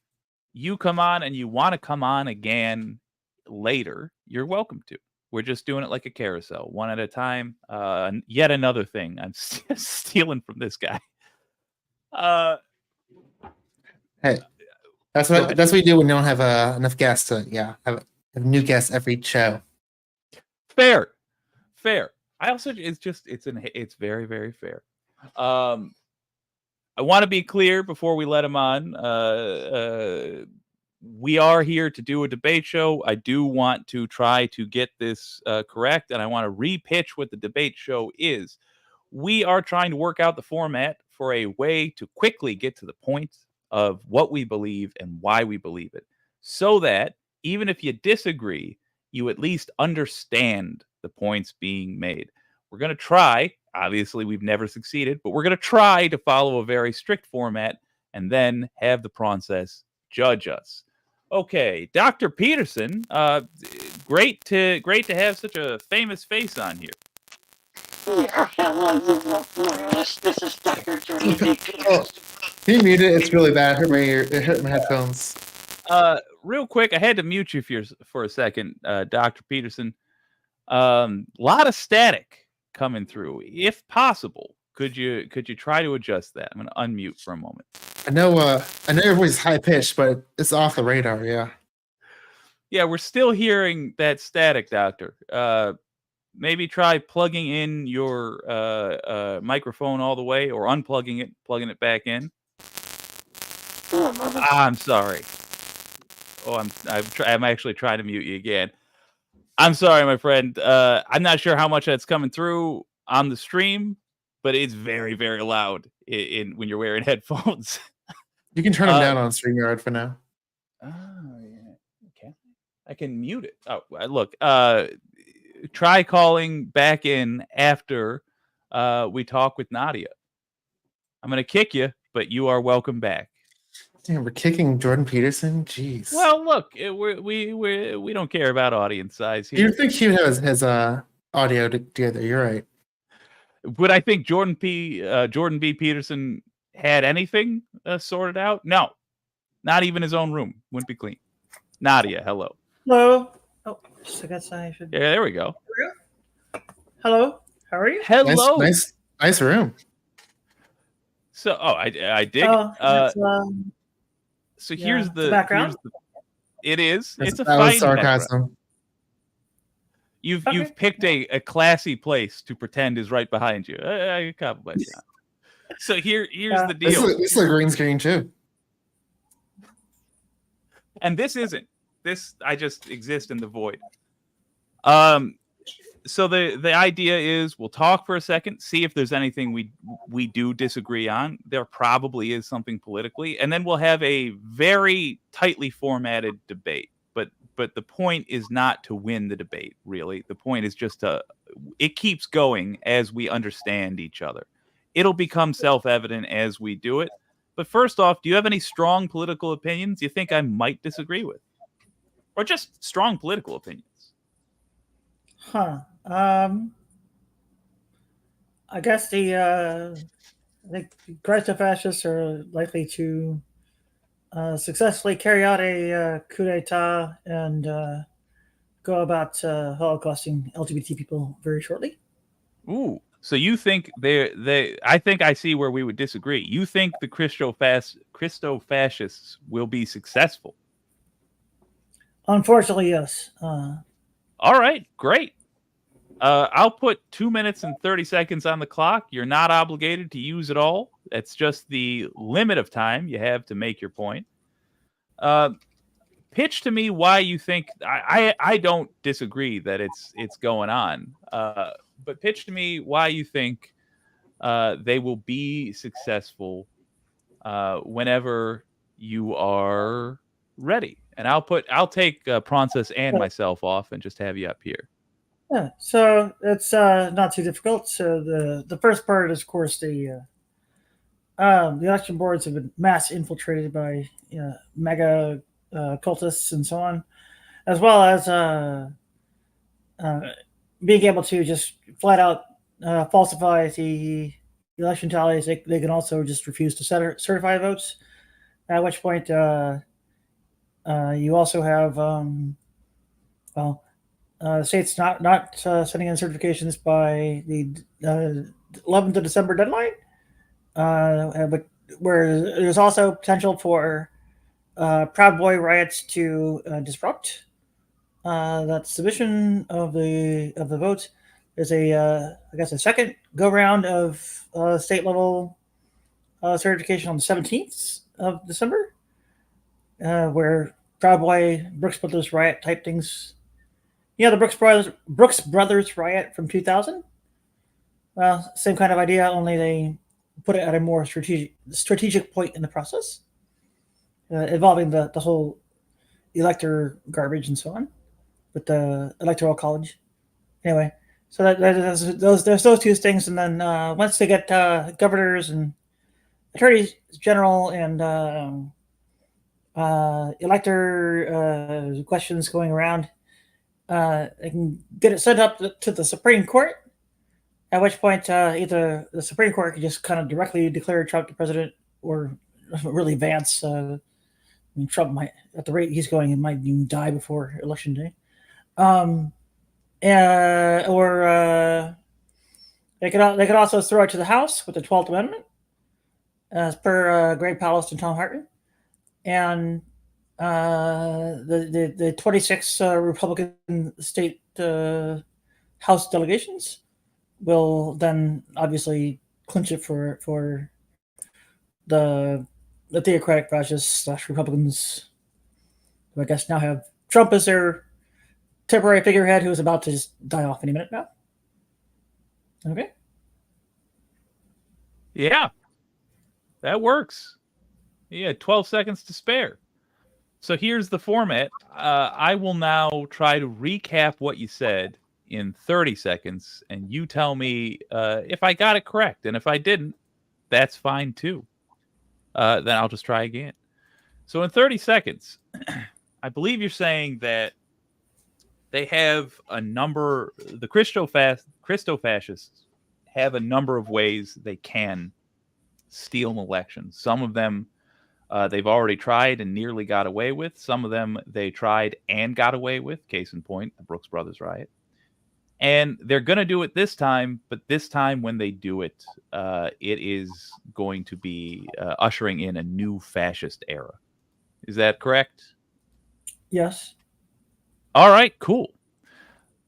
you come on and you want to come on again later, you're welcome to. We're just doing it like a carousel, one at a time. Yet another thing I'm stealing from this guy. Hey, that's what we do when you don't have enough guests to have new guests every show. Fair. I also it's very, very fair. I want to be clear before we let him on. We are here to do a debate show. I do want to try to get this correct, and I want to re-pitch what the debate show is. We are trying to work out the format for a way to quickly get to the point of what we believe and why we believe it, so that even if you disagree, you at least understand the points being made. We're going to try. Obviously, we've never succeeded, but we're going to try to follow a very strict format and then have the process judge us. Okay, Dr. Peterson, great to have such a famous face on here. Yeah, hello, this is Dr. Judgy. Can you mute it? It's really bad. It hurt my headphones. Real quick, I had to mute you for a second, Dr. Peterson. Lot of static coming through. If possible, could you try to adjust that? I'm going to unmute for a moment. I know everybody's high pitched, but it's off the radar. Yeah, we're still hearing that static, Doctor. Maybe try plugging in your microphone all the way, or unplugging it, plugging it back in. I'm sorry. Oh, I'm actually trying to mute you again. I'm sorry, my friend. I'm not sure how much that's coming through on the stream, but it's very, very loud when you're wearing headphones. You can turn them down on StreamYard for now. Oh, yeah. Okay. I can mute it. Oh, look. Try calling back in after we talk with Nadia. I'm going to kick you, but you are welcome back. Damn, we're kicking Jordan Peterson. Jeez. Well, look, we don't care about audience size you here. think he has his audio together? You're right. Would I think Jordan B. Peterson had anything sorted out? No, not even his own room wouldn't be clean. Nadia, hello. Hello. Oh, I guess I should. Yeah, there we go. Hello. How are you? Hello. Nice room. So, I dig. Oh, that's, so yeah, here's the background? It is. It's a that was fine sarcasm. background. You've Okay. picked a classy place to pretend is right behind you. I compliment you. So here's the deal. This is a green screen too. And this isn't. This I just exist in the void. So the idea is we'll talk for a second, see if there's anything we do disagree on. There probably is something politically, and then we'll have a very tightly formatted debate. But the point is not to win the debate, really. The point is just it keeps going as we understand each other. It'll become self-evident as we do it. But first off, do you have any strong political opinions you think I might disagree with? Or just strong political opinions? Huh. I guess I think Christo-fascists are likely to successfully carry out a coup d'état and go about holocausting LGBT people very shortly. Ooh, so you think I think I see where we would disagree. You think the Christo-fascists will be successful? Unfortunately, yes. All right, great. I'll put 2 minutes and 30 seconds on the clock. You're not obligated to use it all. It's just the limit of time you have to make your point. Pitch to me why you think I don't disagree that it's going on. But pitch to me why you think they will be successful whenever you are ready. And I'll take Pronces and myself off and just have you up here. Yeah, so it's not too difficult. So the first part is, of course, the election boards have been mass infiltrated by mega cultists and so on, as well as being able to just flat out falsify the election tallies. They can also just refuse to certify votes, at which point you also have states not sending in certifications by the 11th of December deadline, but where there's also potential for Proud Boy riots to disrupt that submission of the votes. There's I guess a second go round of state level certification on the 17th of December, where Proud Boy, Brooks Brothers riot type things. Yeah, the Brooks Brothers riot from 2000. Well, same kind of idea, only they put it at a more strategic point in the process, involving the whole elector garbage and so on, with the electoral college. Anyway, so there's those two things, and then once they get governors and attorneys general and elector questions going around, they can get it sent up to the Supreme Court, at which point either the Supreme Court can just kind of directly declare Trump the president, or really Vance. I mean, Trump might, at the rate he's going, he might even die before Election Day. Or they could also throw it to the House with the 12th Amendment, as per Greg Palast and Tom Hartman. And the 26 Republican state House delegations will then obviously clinch it for the theocratic fascists / Republicans, who I guess now have Trump as their temporary figurehead, who is about to just die off any minute now. Okay. Yeah, that works. Yeah, 12 seconds to spare. So here's the format. I will now try to recap what you said in 30 seconds, and you tell me if I got it correct. And if I didn't, that's fine too. Then I'll just try again. So in 30 seconds, I believe you're saying that they have a number, the Christo-fascists have a number of ways they can steal an election. Some of them they've already tried and nearly got away with. Some of them they tried and got away with. Case in point, the Brooks Brothers riot. And they're going to do it this time, but this time when they do it, it is going to be ushering in a new fascist era. Is that correct? Yes. All right, cool.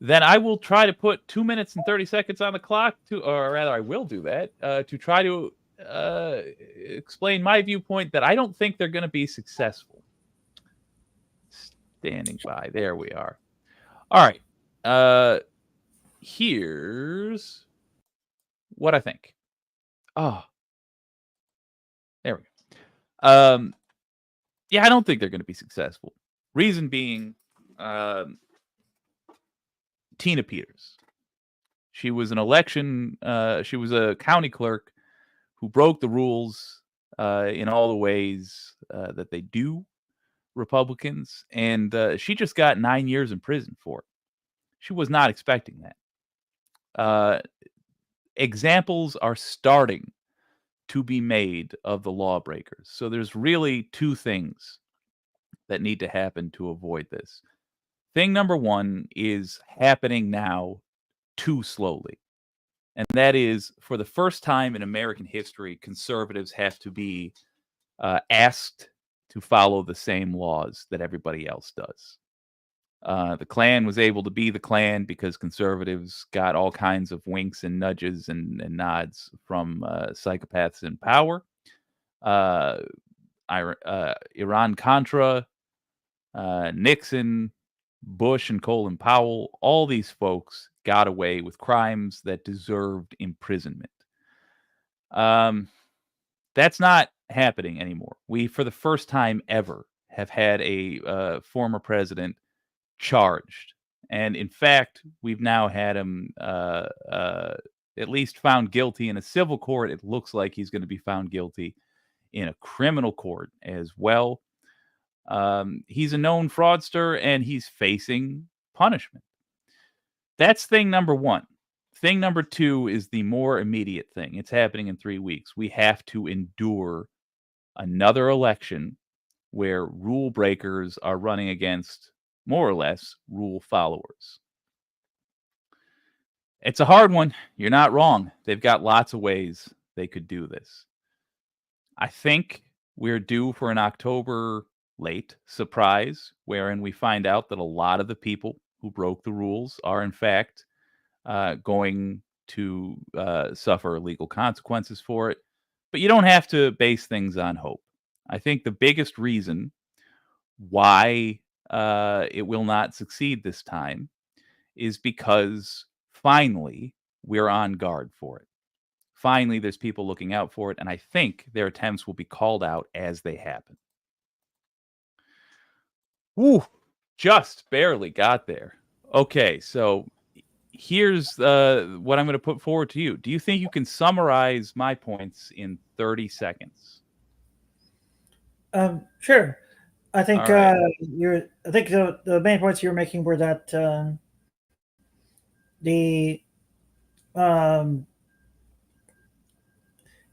Then I will try to put 2 minutes and 30 seconds on the clock or rather I will do that, to try to explain my viewpoint that I don't think they're going to be successful. Standing by. There we are. All right. Here's what I think. Oh. There we go. Yeah, I don't think they're going to be successful. Reason being, Tina Peters. She was she was a county clerk who broke the rules in all the ways that they do, Republicans, and she just got 9 years in prison for it. She was not expecting that. Examples are starting to be made of the lawbreakers. So there's really two things that need to happen to avoid this. Thing number one is happening now too slowly. And that is, for the first time in American history, conservatives have to be asked to follow the same laws that everybody else does. The Klan was able to be the Klan because conservatives got all kinds of winks and nudges and nods from psychopaths in power. Iran-Contra, Nixon, Bush and Colin Powell, all these folks got away with crimes that deserved imprisonment. That's not happening anymore. We, for the first time ever, have had a former president charged. And in fact, we've now had him at least found guilty in a civil court. It looks like he's going to be found guilty in a criminal court as well. He's a known fraudster and he's facing punishment. That's thing number one. Thing number two is the more immediate thing. It's happening in 3 weeks. We have to endure another election where rule breakers are running against, more or less, rule followers. It's a hard one. You're not wrong. They've got lots of ways they could do this. I think we're due for an October late surprise, wherein we find out that a lot of the people who broke the rules are, in fact, going to suffer legal consequences for it. But you don't have to base things on hope. I think the biggest reason why it will not succeed this time is because finally we're on guard for it. Finally, there's people looking out for it, and I think their attempts will be called out as they happen. Woo! Just barely got there. Okay, so here's what I'm going to put forward to you. Do you think you can summarize my points in 30 seconds? Sure. I think All right. I think the main points you were making were that the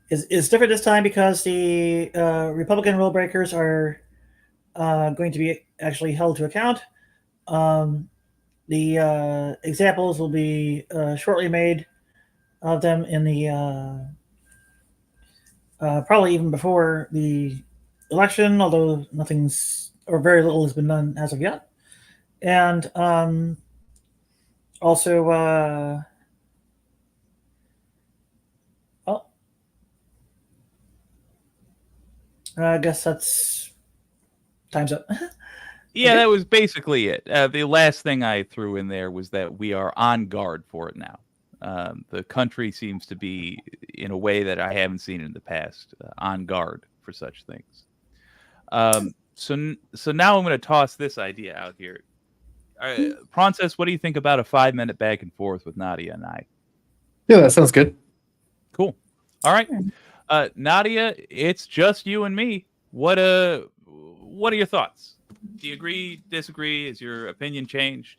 is different this time because the Republican rule breakers are going to be actually held to account. The examples will be shortly made of them in the probably even before the election, although nothing's or very little has been done as of yet. And also, well, I guess that's time's up. Yeah, Okay. that was basically it. The last thing I threw in there was that we are on guard for it now. The country seems to be, in a way that I haven't seen in the past, on guard for such things. So now I'm going to toss this idea out here. Princess, what do you think about a 5-minute back and forth with Nadia and I? Yeah, that sounds good. Cool. All right. Nadia, it's just you and me. What what are your thoughts? Do you agree, disagree? Has your opinion changed?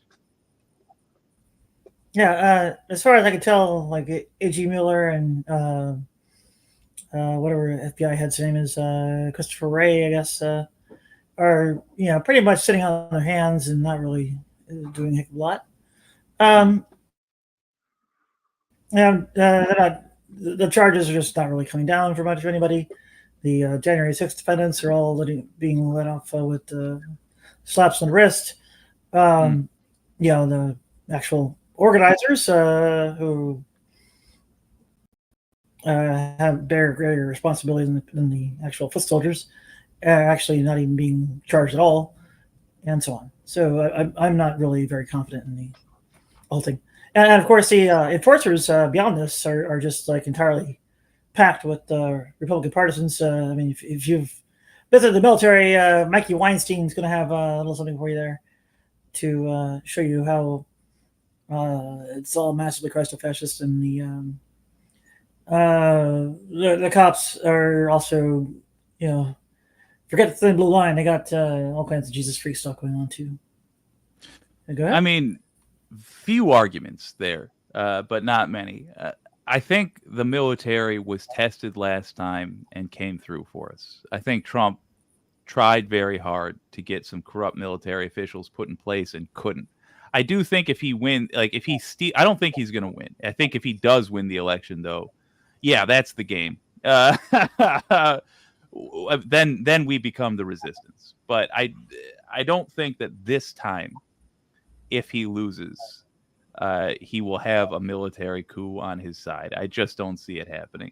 Yeah, as far as I can tell, like A.G. Mueller and whatever FBI head's name is, Christopher Wray, I guess, are pretty much sitting on their hands and not really doing a heck of a lot. And the charges are just not really coming down for much of anybody. The January 6th defendants are all being let off with slaps on the wrist. The actual organizers who bear greater responsibility than the actual foot soldiers are actually not even being charged at all, and so on. So I'm not really very confident in the whole thing. And of course, the enforcers beyond this are just like entirely packed with Republican partisans. I mean, if you've visited the military, Mikey Weinstein's going to have a little something for you there to show you how it's all massively Christo-fascist, and the cops are also, forget the thin blue line. They got all kinds of Jesus freak stuff going on too. Go ahead. I mean, few arguments there, but not many. I think the military was tested last time and came through for us. I think Trump tried very hard to get some corrupt military officials put in place and couldn't. I do think if he wins, like if he I don't think he's going to win. I think if he does win the election, though, yeah, that's the game. Then we become the resistance. But I don't think that this time, if he loses, he will have a military coup on his side. I just don't see it happening.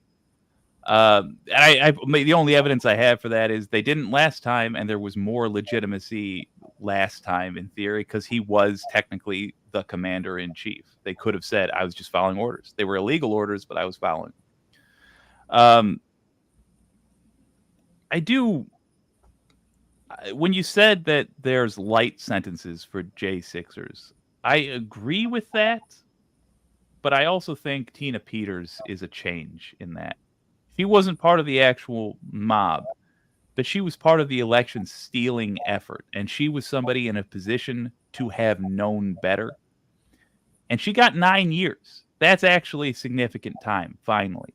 The only evidence I have for that is they didn't last time, and there was more legitimacy last time in theory because he was technically the commander in chief. They could have said, I was just following orders. They were illegal orders, but I was following. When you said that there's light sentences for J6ers, I agree with that, but I also think Tina Peters is a change in that. She wasn't part of the actual mob, but she was part of the election stealing effort, and she was somebody in a position to have known better. And she got 9 years. That's actually significant time, finally.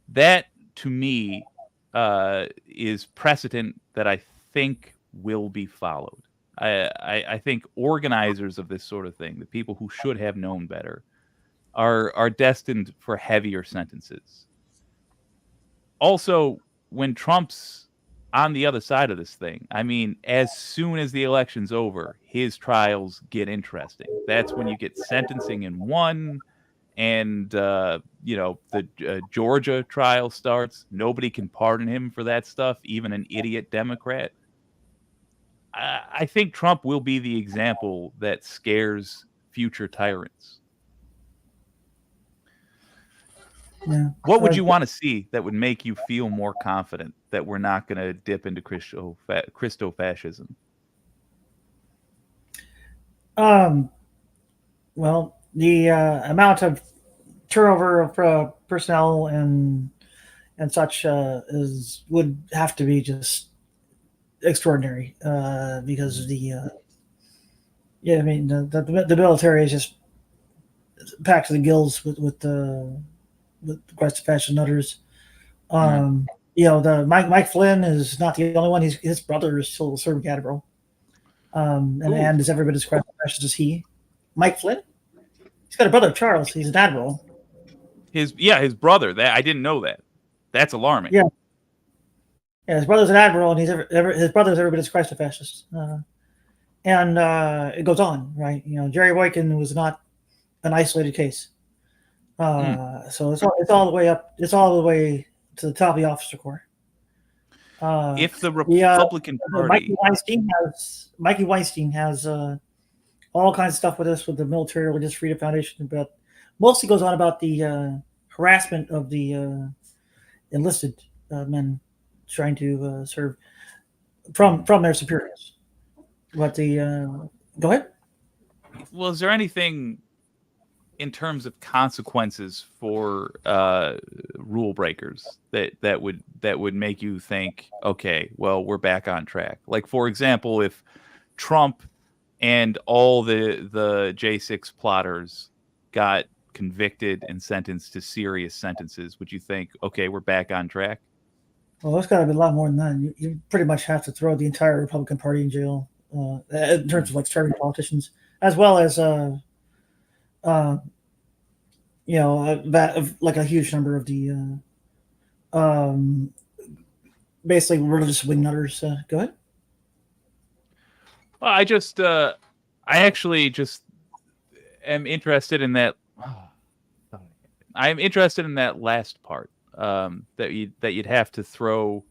That, to me, is precedent that I think will be followed. I think organizers of this sort of thing, the people who should have known better, are destined for heavier sentences. Also, when Trump's on the other side of this thing, I mean, as soon as the election's over, his trials get interesting. That's when you get sentencing in one, and the Georgia trial starts. Nobody can pardon him for that stuff, even an idiot Democrat. I think Trump will be the example that scares future tyrants. Yeah. What would you want to see that would make you feel more confident that we're not going to dip into Christo-fascism? Well, the amount of turnover of personnel and such would have to be just extraordinary because of the the military is just packed to the gills with Christo-fascist nutters. The Mike Flynn is not the only one. His brother is still serving admiral, and is every bit as Christo-fascist as he. Mike Flynn, he's got a brother Charles. He's an admiral. His brother. That I didn't know that. That's alarming. Yeah, his brother's an admiral, and his brother's every bit as Christo-fascist. And it goes on, right? Jerry Boykin was not an isolated case. So it's all the way up. It's all the way to the top of the officer corps. If the Republican Party, Mikey Weinstein has all kinds of stuff with this with the Military Religious Freedom Foundation, but mostly goes on about the harassment of the enlisted men trying to serve from their superiors. But go ahead. Well, is there anything in terms of consequences for rule breakers that would make you think, okay, well, we're back on track. Like, for example, if Trump and all the J6 plotters got convicted and sentenced to serious sentences, would you think, okay, we're back on track? Well, it's got to be a lot more than that. You pretty much have to throw the entire Republican Party in jail in terms of like starting politicians, as well as like a huge number of the basically religious wingnutters. Go ahead. Well, I actually just am interested in that. I'm interested in that last part. That you'd have to throw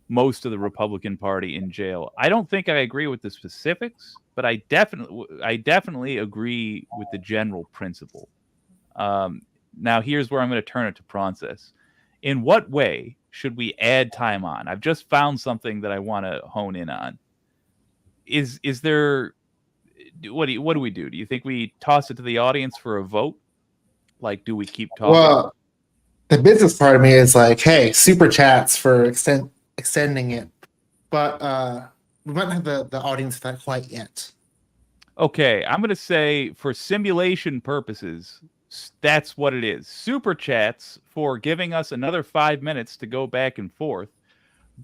most of the Republican Party in jail. I don't think I agree with the specifics, but I definitely agree with the general principle. Now, here's where I'm going to turn it to Process. In what way should we add time on? I've just found something that I want to hone in on. Is there what do we do? Do you think we toss it to the audience for a vote? Like, do we keep talking? Well, the business part of me is like, hey, super chats for extending it, but we might not have the audience for that quite yet. Okay, I'm going to say for simulation purposes, that's what it is. Super chats for giving us another 5 minutes to go back and forth.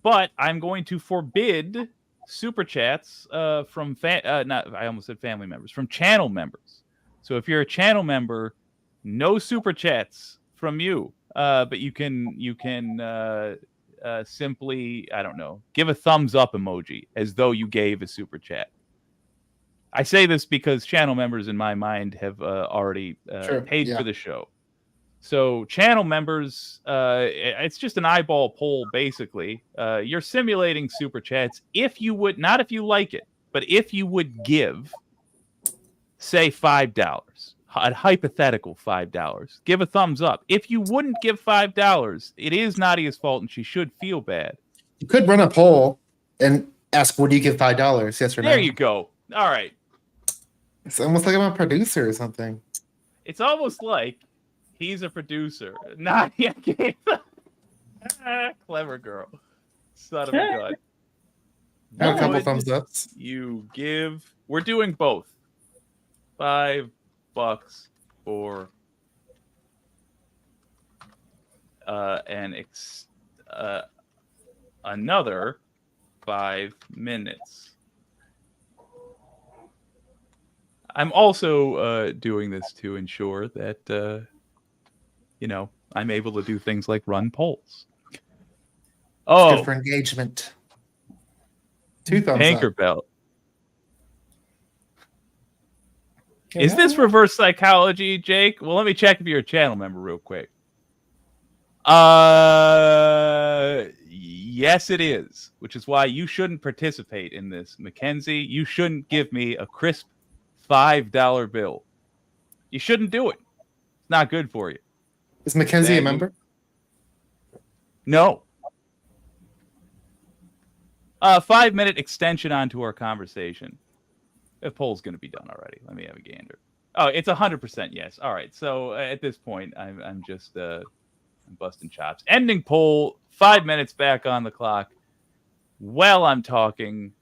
But I'm going to forbid super chats from I almost said family members, from channel members. So if you're a channel member, no super chats from you. But you can simply, I don't know, give a thumbs up emoji as though you gave a super chat. I say this because channel members in my mind have already paid for the show. So channel members, it's just an eyeball poll, basically. You're simulating super chats if you would, not if you like it, but if you would give, say, $5, a hypothetical $5, give a thumbs up. If you wouldn't give $5, it is Nadia's fault and she should feel bad. You could run a poll and ask, would you give $5? Yes or no? There you go. All right. It's almost like I'm a producer or something. It's almost like he's a producer. Nadia gave clever girl. Son of a gun. I have a couple thumbs ups. You give. We're doing both. $5 for another 5 minutes. I'm also doing this to ensure that, I'm able to do things like run polls. Oh, good for engagement. 2 thumbs Anchor up. Belt. Is this reverse psychology, Jake? Well, let me check if you're a channel member real quick. Yes, it is, which is why you shouldn't participate in this. Mackenzie, you shouldn't give me a crisp $5 bill. You shouldn't do it. It's not good for you. Is Mackenzie a member? No. 5-minute extension onto our conversation. The poll's going to be done already. Let me have a gander. Oh, it's 100% yes. All right. So at this point, I'm just I'm busting chops. Ending poll. 5 minutes back on the clock. While I'm talking,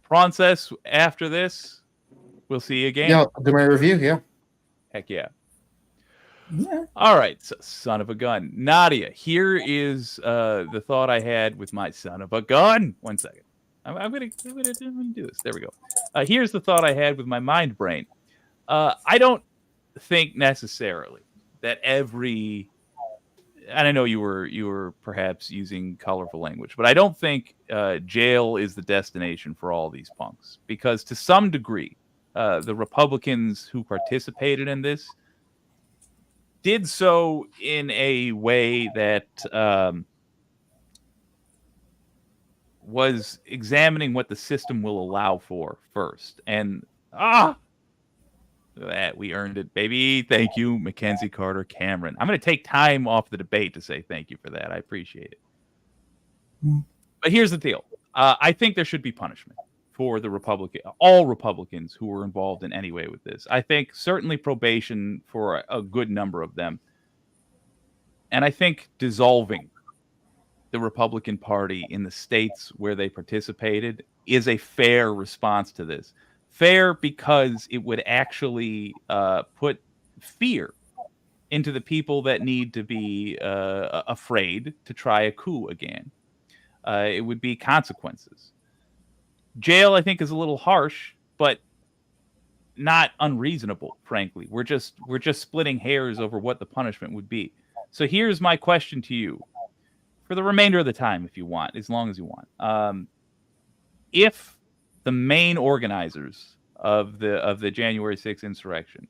Process, after this, we'll see you again. Yeah, I'll do my review, yeah. Heck yeah. All right, so son of a gun. Nadia, here is the thought I had with my son of a gun. 1 second. I'm gonna do this. There we go. Here's the thought I had with my mind brain. I don't think necessarily that every, and I know you were perhaps using colorful language, but I don't think jail is the destination for all these punks, because to some degree, the Republicans who participated in this did so in a way that was examining what the system will allow for first. And that we earned it, baby. Thank you, Mackenzie Carter Cameron. I'm going to take time off the debate to say thank you for that. I appreciate it. But here's the deal. I think there should be punishment. for all Republicans who were involved in any way with this. I think certainly probation for a good number of them. And I think dissolving the Republican Party in the states where they participated is a fair response to this. Fair because it would actually put fear into the people that need to be afraid to try a coup again. It would be consequences. Jail, I think, is a little harsh, but not unreasonable, frankly. We're just splitting hairs over what the punishment would be. So here's my question to you for the remainder of the time, if you want, as long as you want. If the main organizers of the January 6th insurrection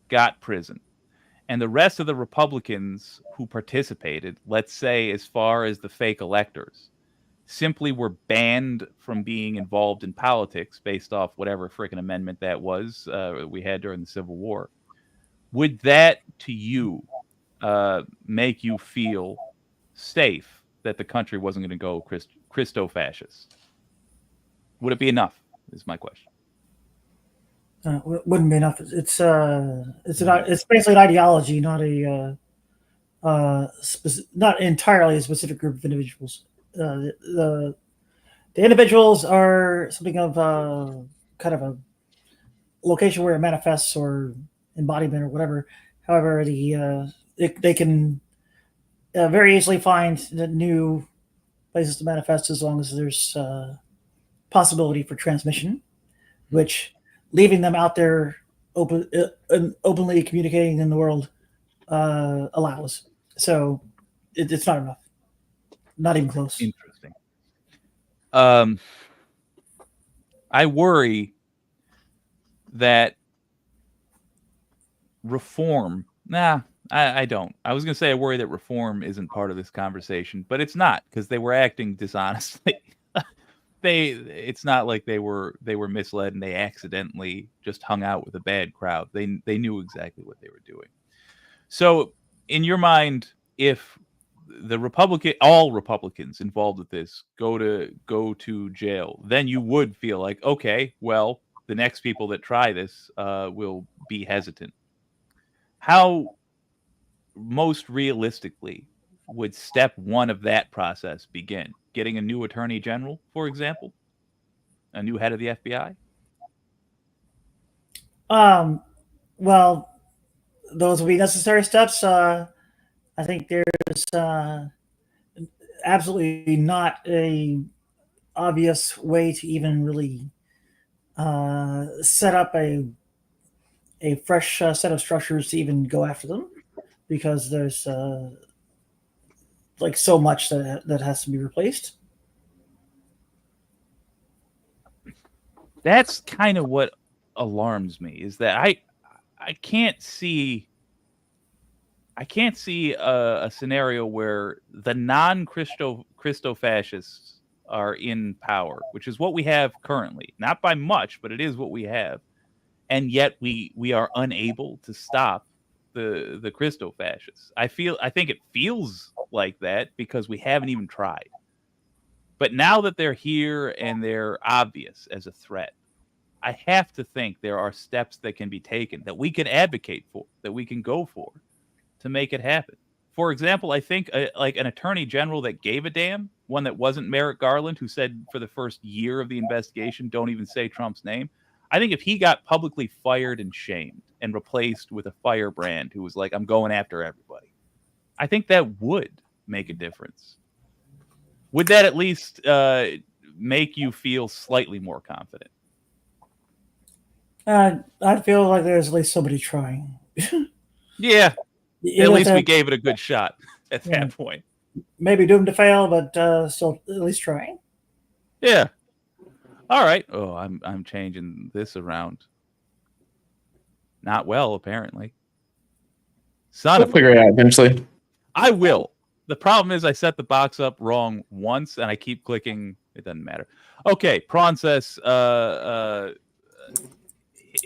got prison, and the rest of the Republicans who participated, let's say as far as the fake electors, simply were banned from being involved in politics based off whatever frickin' amendment that was we had during the Civil War, would that, to you, make you feel safe that the country wasn't going to go Christo-fascist? Would it be enough, is my question. Wouldn't be enough. It's basically an ideology, not a not entirely a specific group of individuals. The individuals are something of kind of a location where it manifests or embodiment or whatever. However, they can very easily find new places to manifest as long as there's possibility for transmission, which leaving them out there openly communicating in the world allows. So it's not enough. Not even close. Interesting. I worry that reform. I don't. I was going to say I worry that reform isn't part of this conversation, but it's not, because they were acting dishonestly. It's not like they were misled and they accidentally just hung out with a bad crowd. They knew exactly what they were doing. So, in your mind, if all Republicans involved with this go to jail, then you would feel like, okay, well, the next people that try this will be hesitant. How most realistically would step one of that process begin? Getting a new attorney general, for example, a new head of the FBI? Well, those will be necessary steps. I think there's absolutely not a obvious way to even really set up a fresh set of structures to even go after them, because there's like so much that has to be replaced. That's kind of what alarms me, is that I can't see a scenario where the non-Christo-fascists are in power, which is what we have currently. Not by much, but it is what we have. And yet we are unable to stop the Christo-fascists. I think it feels like that because we haven't even tried. But now that they're here and they're obvious as a threat, I have to think there are steps that can be taken, that we can advocate for, that we can go for, to make it happen. For example, I think like an attorney general that gave a damn, one that wasn't Merrick Garland, who said for the first year of the investigation, don't even say Trump's name. I think if he got publicly fired and shamed and replaced with a firebrand who was like, I'm going after everybody, I think that would make a difference. Would that at least make you feel slightly more confident? I feel like there's at least somebody trying. Yeah. At least we gave it a good shot at that point. Maybe doomed to fail, but still at least trying. Yeah. All right. Oh, I'm changing this around. Not well, apparently. We'll figure it out eventually. I will. The problem is I set the box up wrong once, and I keep clicking. It doesn't matter. Okay, Prawn says,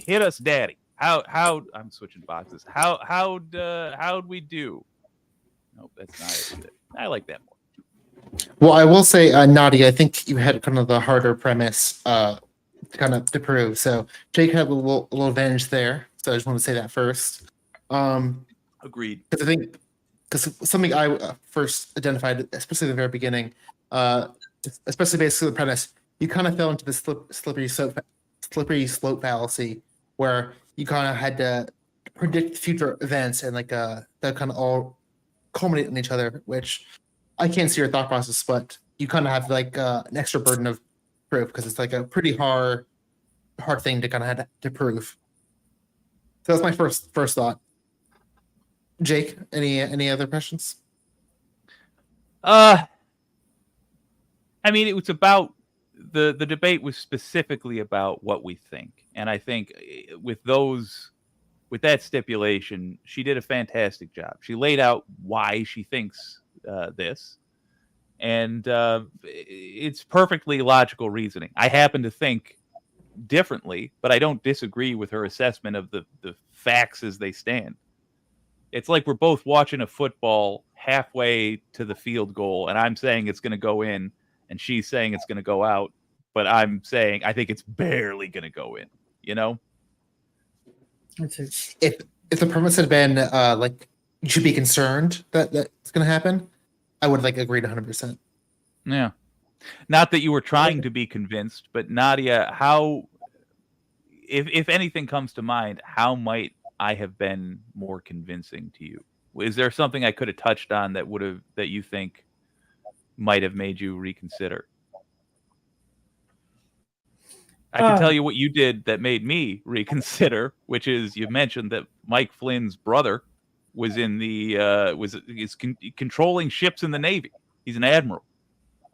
hit us, Daddy. How? I'm switching boxes. How'd we do? Nope, that's not it. I like that more. Well, I will say, Nadia, I think you had kind of the harder premise kind of to prove. So Jake had a little advantage there. So I just want to say that first. Agreed. Because I think because something I first identified, especially at the very beginning, uh, especially basically the premise, you kind of fell into the slippery slope fallacy, where you kind of had to predict future events and like that kind of all culminate in each other. Which I can't see your thought process, but you kind of have like an extra burden of proof because it's like a pretty hard thing to kind of have to prove. So that's my first thought. Jake, any other questions? I mean, it was about the debate was specifically about what we think, and I think with that stipulation, she did a fantastic job. She laid out why she thinks this, and it's perfectly logical reasoning. I happen to think differently, but I don't disagree with her assessment of the facts as they stand. It's like we're both watching a football halfway to the field goal, and I'm saying it's going to go in, and she's saying it's going to go out, but I'm saying I think it's barely going to go in. You know? That's it. If the premise had been like you should be concerned that that's going to happen, I would like agreed 100%. Yeah. Not that you were trying to be convinced, but Nadia, how, if anything comes to mind, how might I have been more convincing to you? Is there something I could have touched on that you think might have made you reconsider? I can tell you what you did that made me reconsider, which is you mentioned that Mike Flynn's brother was in the controlling ships in the Navy. He's an admiral.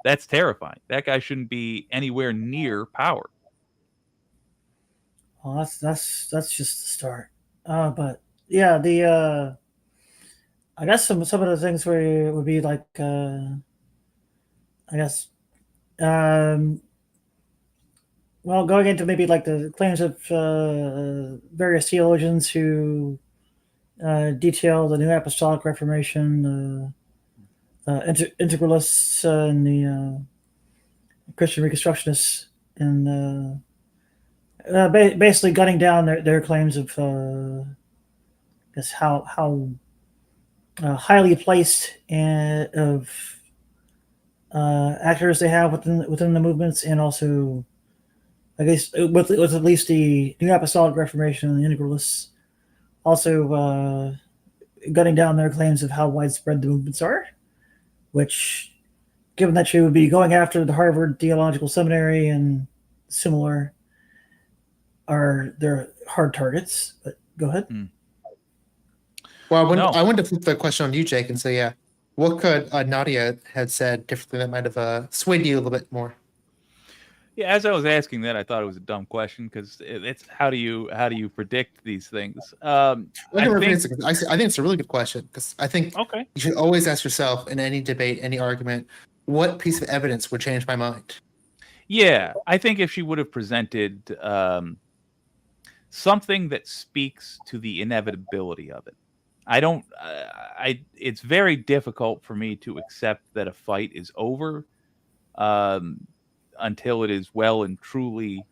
That's terrifying. That guy shouldn't be anywhere near power. Well, that's just the start. But yeah, I guess some of the things where would be like I guess well, going into maybe like the claims of various theologians who detail the New Apostolic Reformation, integralists, and the Christian Reconstructionists, and basically gunning down their claims of guess how highly placed and of actors they have within the movements, and also I guess with at least the New Apostolic Reformation and the Integralists, also gunning down their claims of how widespread the movements are, which, given that you would be going after the Harvard Theological Seminary and similar, are they're hard targets. But go ahead. Well, I wanted to flip the question on you, Jake, and say, yeah, what could Nadia have said differently that might have swayed you a little bit more? Yeah, as I was asking that, I thought it was a dumb question because it's how do you predict these things? I think it's a really good question because I think Okay. you should always ask yourself in any debate, any argument, what piece of evidence would change my mind? Yeah, I think if she would have presented something that speaks to the inevitability of it, it's very difficult for me to accept that a fight is over until it is well and truly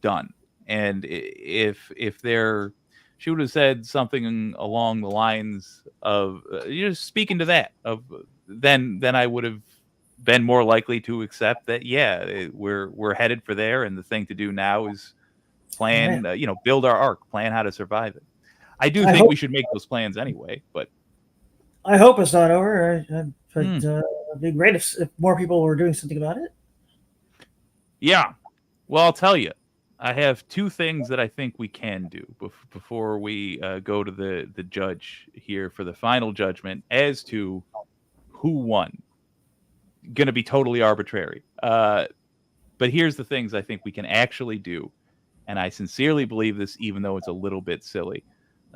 done. And she would have said something along the lines of speaking to that then I would have been more likely to accept that we're headed for there, and the thing to do now is plan, build our arc, plan how to survive it. I think we should make those plans anyway, but I hope it's not over. It'd be great if more people were doing something about it. Yeah. Well, I'll tell you, I have two things that I think we can do before we go to the judge here for the final judgment as to who won. Going to be totally arbitrary. But here's the things I think we can actually do. And I sincerely believe this, even though it's a little bit silly.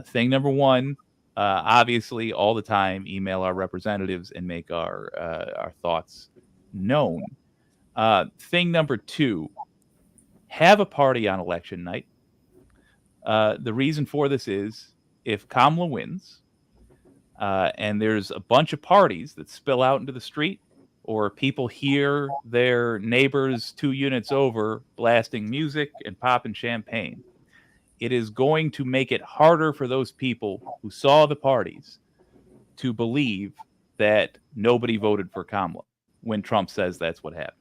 Thing number one, obviously, all the time, email our representatives and make our thoughts known. Thing number two, have a party on election night. The reason for this is if Kamala wins and there's a bunch of parties that spill out into the street, or people hear their neighbors 2 units over blasting music and popping champagne. It is going to make it harder for those people who saw the parties to believe that nobody voted for Kamala when Trump says that's what happened.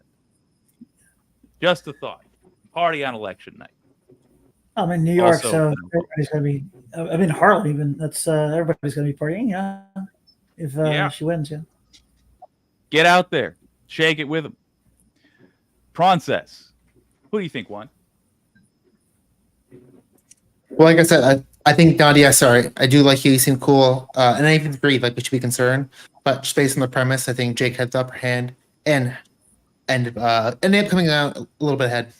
Just a thought. Party on election night. I'm in New York, Also, so everybody's gonna be. I'm in Harlem, even. That's everybody's gonna be partying. Yeah, if Yeah. she wins, yeah. Get out there, shake it with them. Princess, who do you think won? Well, like I said, I think Nadia. Sorry, I do like you. You seem cool, and I even agree. Like we should be concerned, but just based on the premise, I think Jake had the upper hand and ended up coming out a little bit ahead.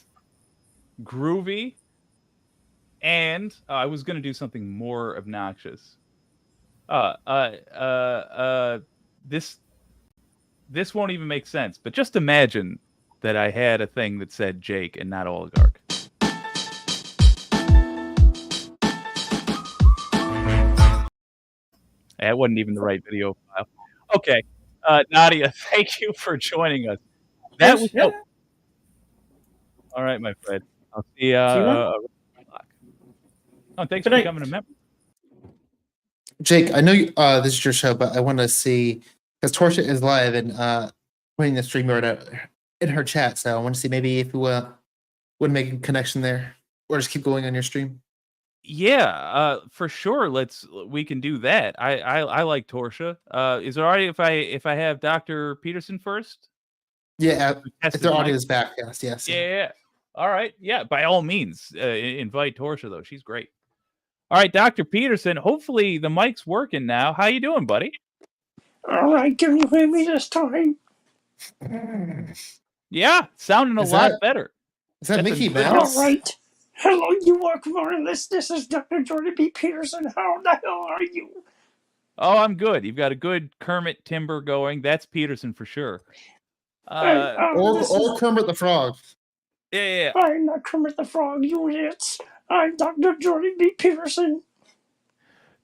Groovy. And I was going to do something more obnoxious. This won't even make sense, but just imagine that I had a thing that said Jake and not oligarch. That wasn't even the right video file. Okay. Nadia, thank you for joining us. That was Yeah. all right, my friend. I'll see you. Thanks Good for night. becoming a member. Jake, I know this is your show, but I want to see because Torcia is live and putting the stream right out in her chat. So I want to see maybe if you would make a connection there, or just keep going on your stream. Yeah, for sure. We can do that. I like Torcia. Is it all right if I have Dr. Peterson first? Yeah, if their mic? audio is back, yes. Yeah. All right. Yeah, by all means, invite Torcia though. She's great. All right, Dr. Peterson. Hopefully the mic's working now. How you doing, buddy? All right, can you hear me this time? Yeah, sounding a lot better. Is that That's a Mickey good- Mouse? All right. Hello, you are marvelous. This is Dr. Jordy B. Peterson. How the hell are you? Oh, I'm good. You've got a good Kermit timber going. That's Peterson for sure. Or Kermit the Frog. Yeah. I'm not Kermit the Frog, you idiots. I'm Dr. Jordy B. Peterson.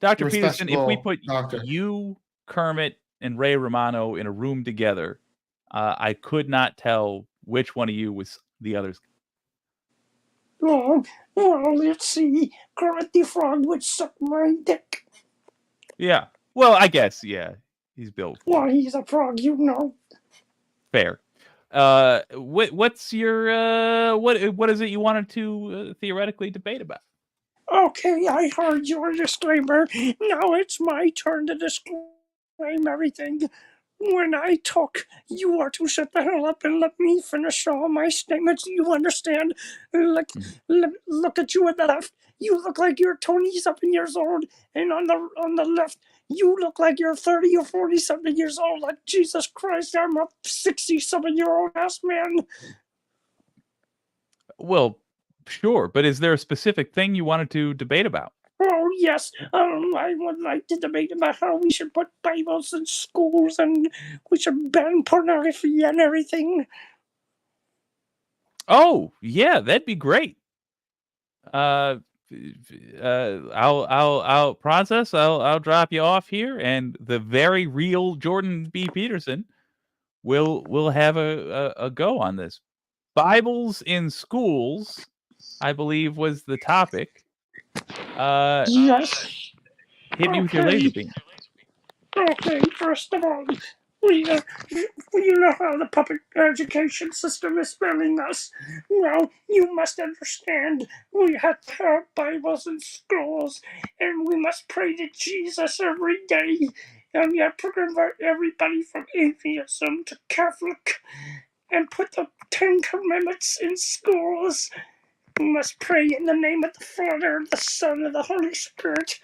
Dr. Peterson, if we put doctor. you, Kermit, and Ray Romano in a room together, I could not tell which one of you was the other's. Well, let's see. Kermit the Frog would suck my dick. Yeah. Well, I guess, yeah. He's built. Well, he's a frog, you know. Fair. What's your what is it you wanted to theoretically debate about? Okay, I heard your disclaimer. Now it's my turn to disclaim everything. When I talk, you are to shut the hell up and let me finish all my statements. You understand? Look at you at the left. You look like you're 20-something years old, and on the left, you look like you're 30 or 40-something years old. Like Jesus Christ, I'm a 60-something-year-old ass man. Well, sure, but is there a specific thing you wanted to debate about? Oh, yes. I would like to debate about how we should put Bibles in schools and we should ban pornography and everything. Oh, yeah, that'd be great. I'll drop you off here, and the very real Jordan B. Peterson will have a go on this. Bibles in schools, I believe, was the topic. Yes. Hit me with your laser beam. Okay, first of all, we know how the public education system is failing us. Well, you must understand, we have to have Bibles in schools, and we must pray to Jesus every day, and we have to convert everybody from atheism to Catholic, and put the 10 Commandments in schools. We must pray in the name of the Father, the Son, and the Holy Spirit.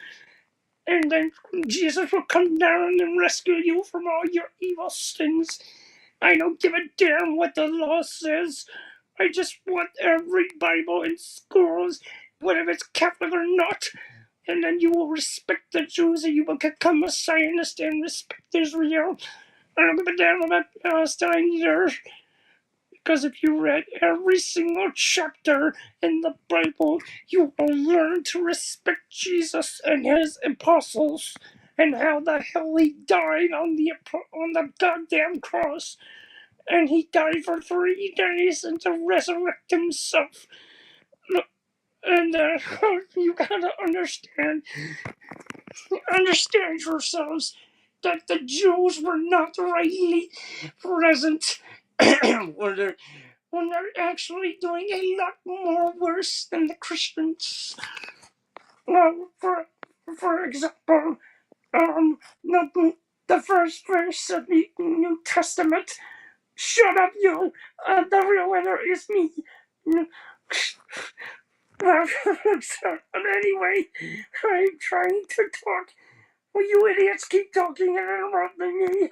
And then Jesus will come down and rescue you from all your evil sins. I don't give a damn what the law says. I just want every Bible in schools, whether it's Catholic or not. And then you will respect the Jews and you will become a Zionist and respect Israel. I don't give a damn about Palestine either. Because if you read every single chapter in the Bible, you will learn to respect Jesus and his apostles and how the hell he died on the goddamn cross. and he died for 3 days and to resurrect himself. And you gotta understand yourselves that the Jews were not rightly present when they're actually doing a lot more worse than the Christians. Well, for example, the first verse of the New Testament. Shut up, you! The real winner is me. But anyway, I'm trying to talk. Well, you idiots keep talking and interrupting me.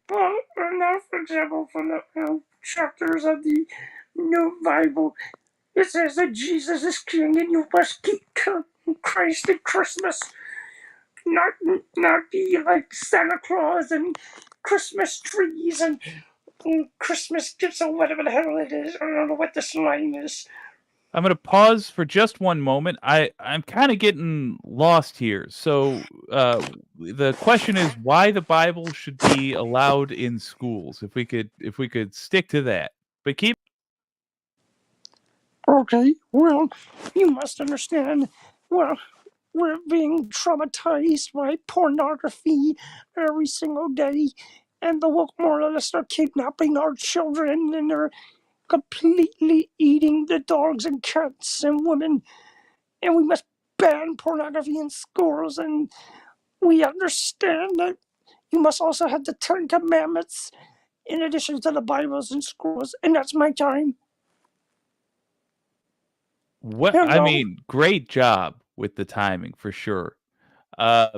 Well, now, for example, from the chapters of the New Bible, it says that Jesus is King, and you must keep Christ at Christmas, not be like Santa Claus and Christmas trees and Christmas gifts or whatever the hell it is. I don't know what this line is. I'm going to pause for just one moment. I'm kind of getting lost here. So the question is why the Bible should be allowed in schools. If we could stick to that, but keep. Okay, well, you must understand. Well, we're being traumatized by pornography every single day, and the woke moralists are kidnapping our children, and they're completely eating the dogs and cats and women, and we must ban pornography in schools, and we understand that you must also have the 10 Commandments in addition to the Bibles in schools, and that's my time. What I mean, great job with the timing for sure. I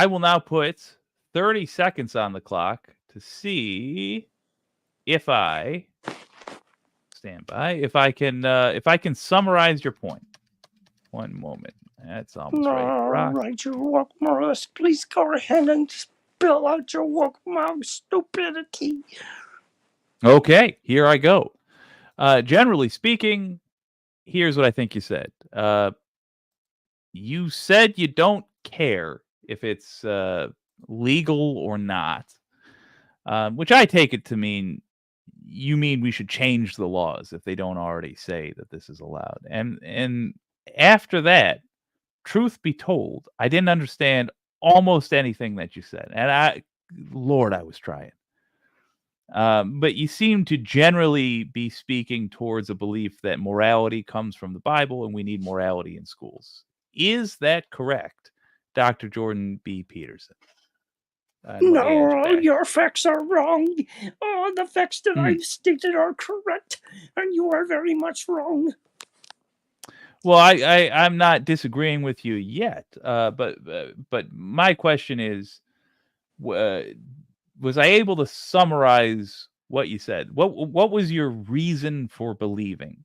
will now put 30 seconds on the clock to see if I stand by. If I can summarize your point. One moment. That's almost ready. All right, you woke moralist. Please go ahead and spill out your woke mouth stupidity. Okay, here I go. Generally speaking, here's what I think you said. You said you don't care if it's legal or not, which I take it to mean you mean we should change the laws if they don't already say that this is allowed. And after that, truth be told, I didn't understand almost anything that you said, and I was trying. But you seem to generally be speaking towards a belief that morality comes from the Bible and we need morality in schools. Is that correct, Dr. Jordan B. Peterson? No, your facts are wrong. All the facts that I've stated are correct, and you are very much wrong. Well, I'm not disagreeing with you yet, but my question is, was I able to summarize what you said? What was your reason for believing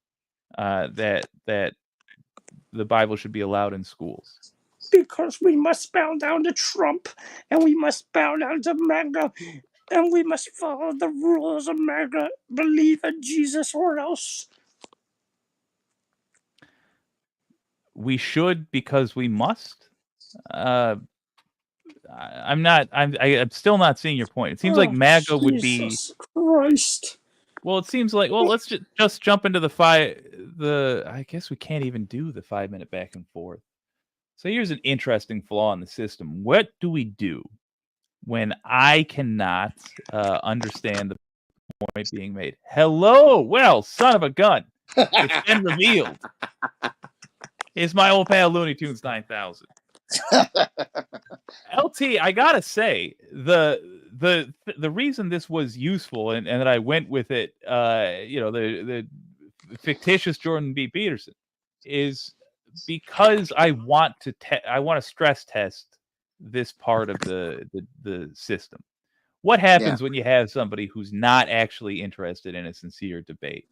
that the Bible should be allowed in schools? Because we must bow down to Trump, and we must bow down to MAGA, and we must follow the rules of MAGA, believe in Jesus or else. We should because we must. I'm still not seeing your point. It seems like MAGA would be. Jesus Christ. Well, it seems like let's just jump into I guess we can't even do the 5-minute back and forth. So here's an interesting flaw in the system. What do we do when I cannot understand the point being made? Hello, well, son of a gun. It's been revealed. It's my old pal Looney Tunes 9000. LT, I gotta say, the reason this was useful and that I went with it, the fictitious Jordan B. Peterson, is because I want to stress test this part of the system. What happens when you have somebody who's not actually interested in a sincere debate?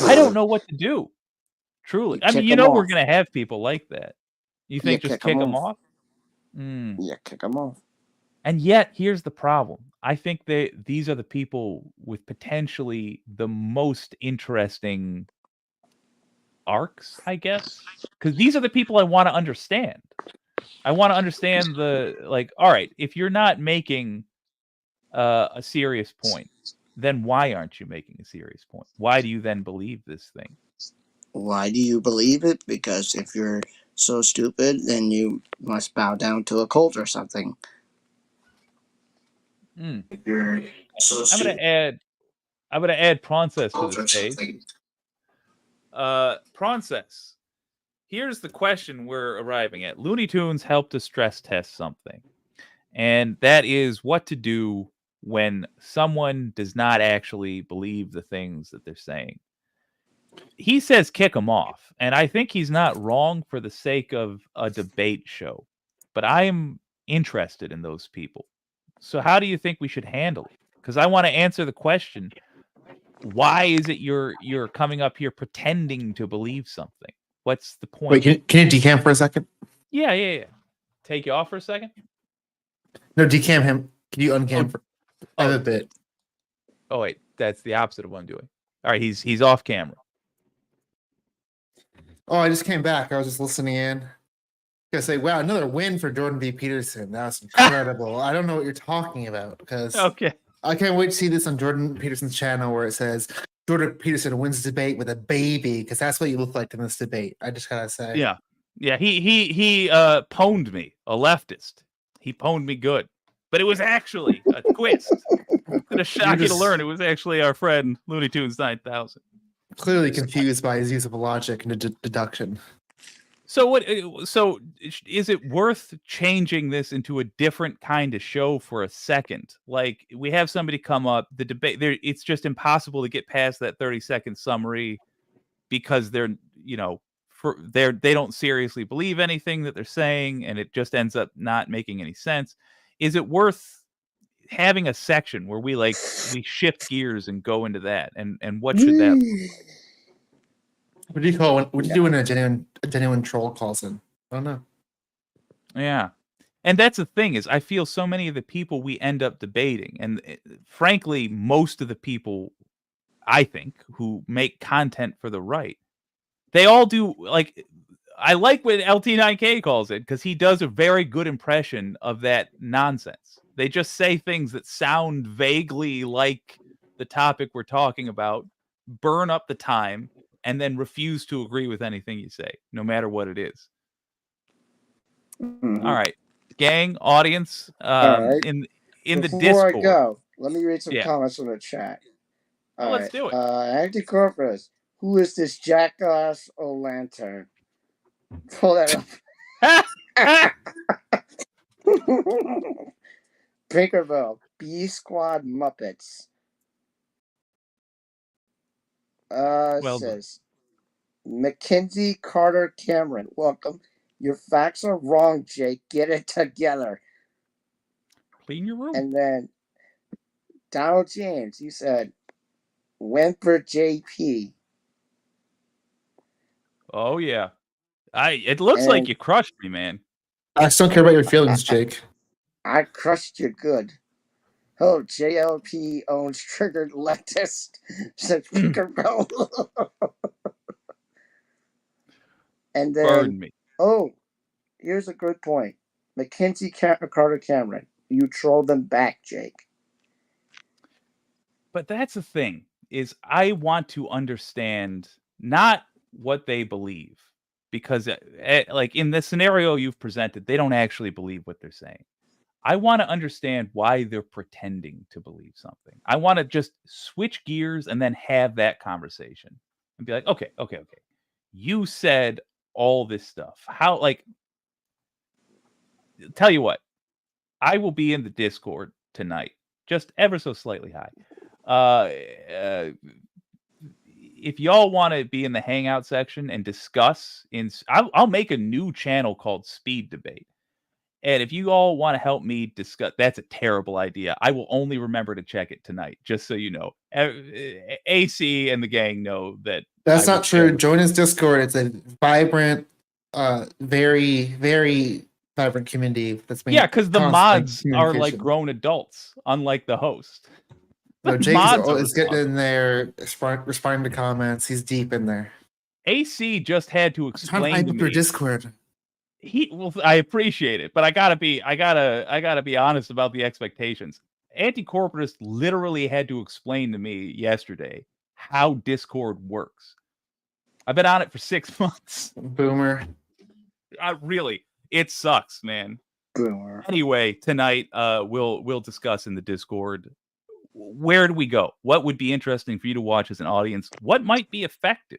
I don't know what to do. Truly, I mean, we're going to have people like that. You think just kick them off? Yeah, kick them off. And yet, here's the problem. I think these are the people with potentially the most interesting arcs, I guess, because these are the people I want to understand. I want to understand all right, if you're not making a serious point, then why aren't you making a serious point? Why do you then believe this thing? Why do you believe it? Because if you're so stupid, then you must bow down to a cult or something. If you're so I'm stupid, gonna add Process to cult the or stage. something. Process. Here's the question we're arriving at. Looney Tunes helped us stress test something, and that is what to do when someone does not actually believe the things that they're saying. He says kick them off, and I think he's not wrong for the sake of a debate show. But I am interested in those people. So how do you think we should handle it? Because I want to answer the question: why is it you're coming up here pretending to believe something? What's the point? Wait, can you decam for a second? Yeah. Take you off for a second. No, decam him. Can you uncam for a bit? Oh wait, that's the opposite of what I'm doing. All right, he's off camera. Oh, I just came back. I was just listening in. I say, wow, another win for Jordan B. Peterson. That was incredible. I don't know what you're talking about because Okay. I can't wait to see this on Jordan Peterson's channel where it says Jordan Peterson wins debate with a baby because that's what you look like in this debate. I just gotta say. Yeah. He pwned me, a leftist. He pwned me good, but it was actually a twist. It's gonna shock you to learn it was actually our friend Looney Tunes 9000. Clearly confused by his use of logic and deduction. So what? So is it worth changing this into a different kind of show for a second? Like we have somebody come up, the debate there. It's just impossible to get past that 30-second summary because they're they don't seriously believe anything that they're saying, and it just ends up not making any sense. Is it worth having a section where we shift gears and go into that? And what should that look like? What do you call what do you do when a genuine troll calls in? I don't know. Yeah. And that's the thing is I feel so many of the people we end up debating, and frankly, most of the people I think who make content for the right, they all do I like what LT9K calls it because he does a very good impression of that nonsense. They just say things that sound vaguely like the topic we're talking about, burn up the time, and then refuse to agree with anything you say, no matter what it is. Mm-hmm. All right, gang, audience, right. in the Before Discord. I go, let me read some comments from the chat. Let's do it. Anti-Corpus, who is this jackass O'Lantern? Pull that up. Pinkerville, B Squad Muppets. Says Mackenzie Carter Cameron. Welcome. Your facts are wrong, Jake. Get it together. Clean your room. And then Donald James, you said, went for JP. Oh yeah. It looks like you crushed me, man. I still don't care about your feelings, Jake. I crushed you good. Oh, JLP owns triggered leftist. Said Pinkerville. And then, burn me. Oh, here's a good point. Mackenzie Carter Cameron, you trolled them back, Jake. But that's the thing, is I want to understand not what they believe, because like in the scenario you've presented, they don't actually believe what they're saying. I want to understand why they're pretending to believe something. I want to just switch gears and then have that conversation and be like, okay. You said all this stuff. How, tell you what, I will be in the Discord tonight, just ever so slightly high. If y'all want to be in the hangout section and discuss, I'll make a new channel called Speed Debate. And if you all want to help me discuss, that's a terrible idea. I will only remember to check it tonight, just so you know. AC and the gang know that. That's not true. Join his Discord. It's a vibrant, very, very vibrant community. That's been because the mods are like grown adults, unlike the host. No, Jake is getting in there, responding to comments. He's deep in there. AC just had to explain to me. Your Discord. I appreciate it, but I gotta be honest about the expectations. Anti-corporatist literally had to explain to me yesterday how Discord works. I've been on it for 6 months. Boomer. Really, it sucks, man. Boomer. Anyway, tonight we'll discuss in the Discord, where do we go? What would be interesting for you to watch as an audience? What might be effective?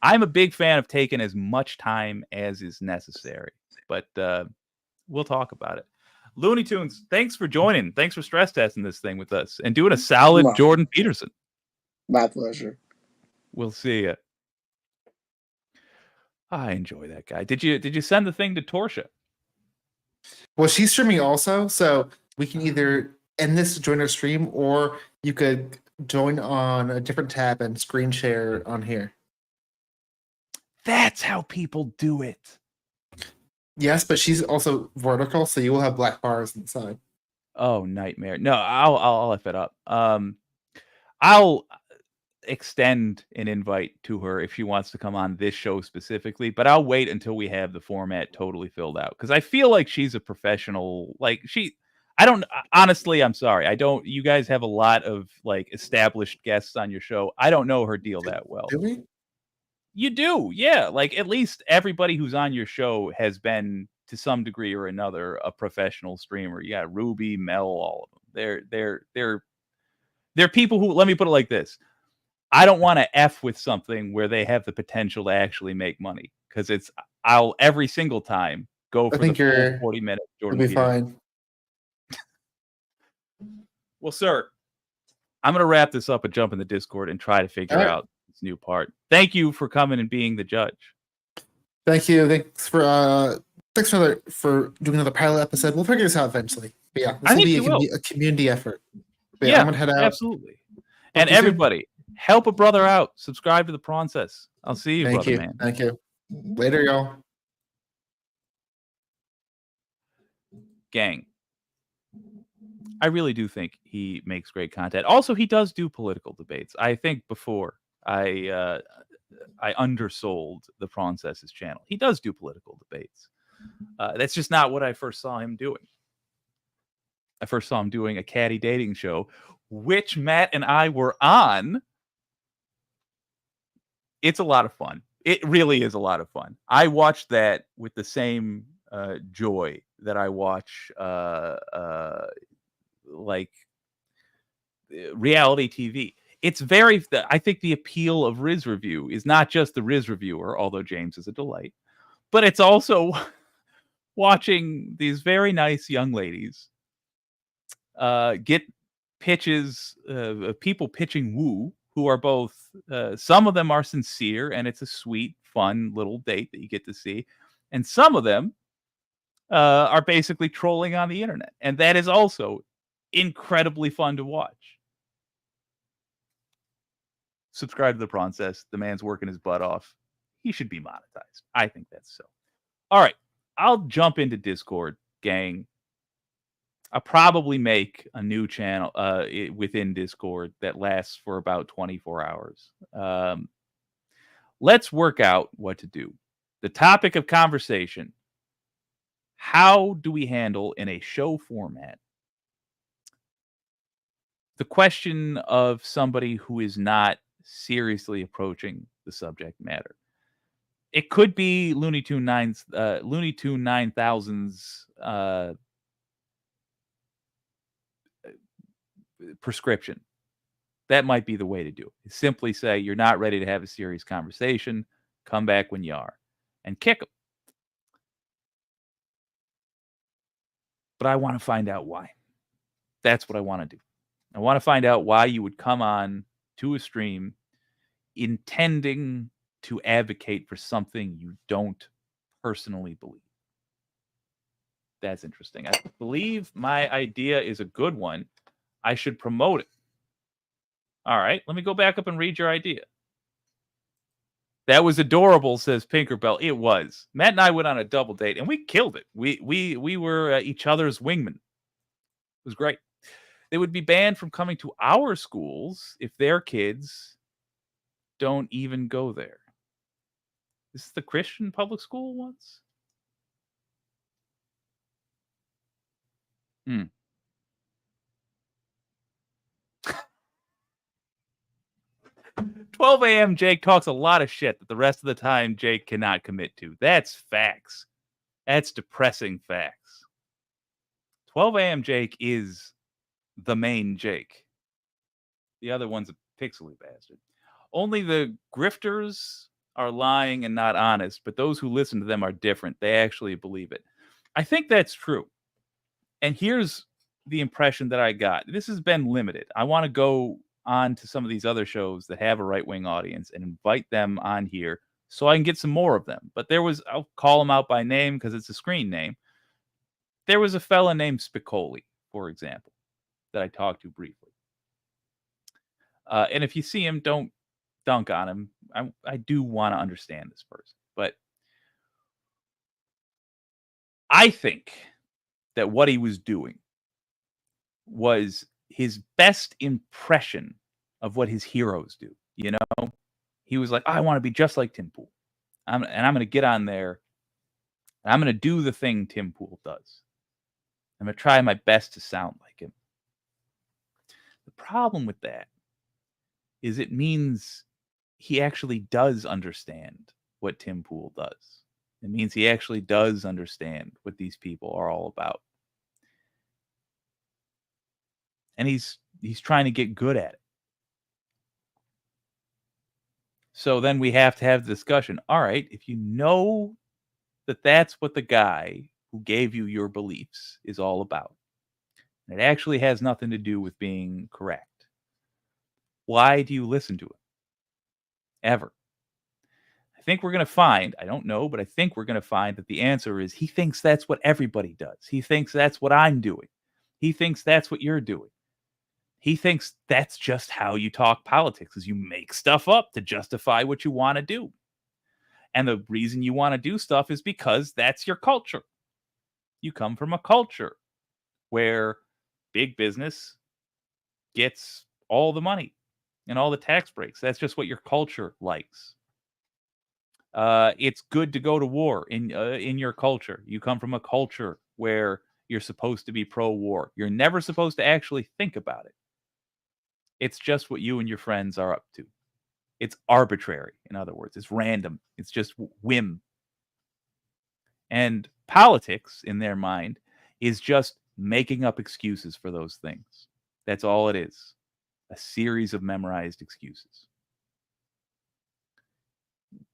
I'm a big fan of taking as much time as is necessary, but we'll talk about it. Looney Tunes, thanks for joining. Thanks for stress testing this thing with us and doing a solid My- Jordan Peterson. My pleasure. We'll see you. I enjoy that guy. Did you send the thing to Torsha? Well, she's streaming also, so we can either end this to join our stream, or you could join on a different tab and screen share on here. That's how people do it. Yes, but she's also vertical, so you will have black bars inside. Oh, nightmare. No, I'll F it up. I'll extend an invite to her if she wants to come on this show specifically, but I'll wait until we have the format totally filled out, because I feel like she's a professional. Like I don't, honestly, I'm sorry. I don't, you guys have a lot of like established guests on your show. I don't know her deal that well. Do we? You do, yeah. Like at least everybody who's on your show has been to some degree or another a professional streamer. You got Ruby, Mel, all of them. They're people who, let me put it like this. I don't want to F with something where they have the potential to actually make money, because I'll every single time go for the full 40 minutes. Jordan You'll be Peterson. fine. Well, sir, I'm going to wrap this up and jump in the Discord and try to figure out this new part. Thank you for coming and being the judge. Thank you. Thanks for doing another pilot episode. We'll figure this out eventually. But yeah, this will be a community effort. But yeah, I'm gonna head out. Absolutely. And everybody, help a brother out. Subscribe to the Process. I'll see you, Thank brother, you. man. Thank you. Later, y'all. Gang. I really do think he makes great content. Also, he does do political debates. I think before I undersold the Process's channel. He does do political debates. That's just not what I first saw him doing. I first saw him doing a caddy dating show, which Matt and I were on. It's a lot of fun. It really is a lot of fun. I watched that with the same joy that I watch like reality TV. It's very, I think the appeal of Riz Review is not just the Riz Reviewer, although James is a delight, but it's also watching these very nice young ladies get pitches of people pitching woo, who are both, some of them are sincere and it's a sweet, fun little date that you get to see. And some of them are basically trolling on the internet. And that is also incredibly fun to watch. Subscribe to the Process. The man's working his butt off. He should be monetized. I think that's so. All right. I'll jump into Discord, gang. I'll probably make a new channel within Discord that lasts for about 24 hours. Let's work out what to do. The topic of conversation: how do we handle in a show format the question of somebody who is not seriously approaching the subject matter? It could be Looney Tune 9000's prescription. That might be the way to do it. Simply say, you're not ready to have a serious conversation. Come back when you are, and kick them. But I want to find out why. That's what I want to do. I want to find out why you would come on to a stream intending to advocate for something you don't personally believe. That's interesting. I believe my idea is a good one. I should promote it. All right, let me go back up and read your idea. That was adorable, says Pinkerbell. It was. Matt and I went on a double date, and we killed it. We were each other's wingmen. It was great. They would be banned from coming to our schools if their kids don't even go there. This is the Christian public school ones? 12 a.m. Jake talks a lot of shit that the rest of the time Jake cannot commit to. That's facts. That's depressing facts. 12 a.m. Jake is the main Jake. The other one's a pixely bastard. Only the grifters are lying and not honest, but those who listen to them are different. They actually believe it. I think that's true. And here's the impression that I got. This has been limited. I want to go on to some of these other shows that have a right-wing audience and invite them on here so I can get some more of them. But I'll call them out by name because it's a screen name. There was a fella named Spicoli, for example, that I talked to briefly. And if you see him, don't dunk on him. I do want to understand this person. But I think that what he was doing was his best impression of what his heroes do. You know, he was like, I want to be just like Tim Pool. I'm going to get on there and I'm going to do the thing Tim Pool does. I'm going to try my best to sound like him. The problem with that is it means he actually does understand what Tim Pool does. It means he actually does understand what these people are all about. And he's trying to get good at it. So then we have to have the discussion. All right, if you know that that's what the guy who gave you your beliefs is all about, and it actually has nothing to do with being correct, why do you listen to it? Ever? I think we're going to find, I don't know, but I think we're going to find that the answer is he thinks that's what everybody does. He thinks that's what I'm doing. He thinks that's what you're doing. He thinks that's just how you talk politics, is you make stuff up to justify what you want to do. And the reason you want to do stuff is because that's your culture. You come from a culture where big business gets all the money and all the tax breaks. That's just what your culture likes. It's good to go to war in your culture. You come from a culture where you're supposed to be pro-war. You're never supposed to actually think about it. It's just what you and your friends are up to. It's arbitrary, in other words. It's random. It's just whim. And politics, in their mind, is just making up excuses for those things. That's all it is. A series of memorized excuses.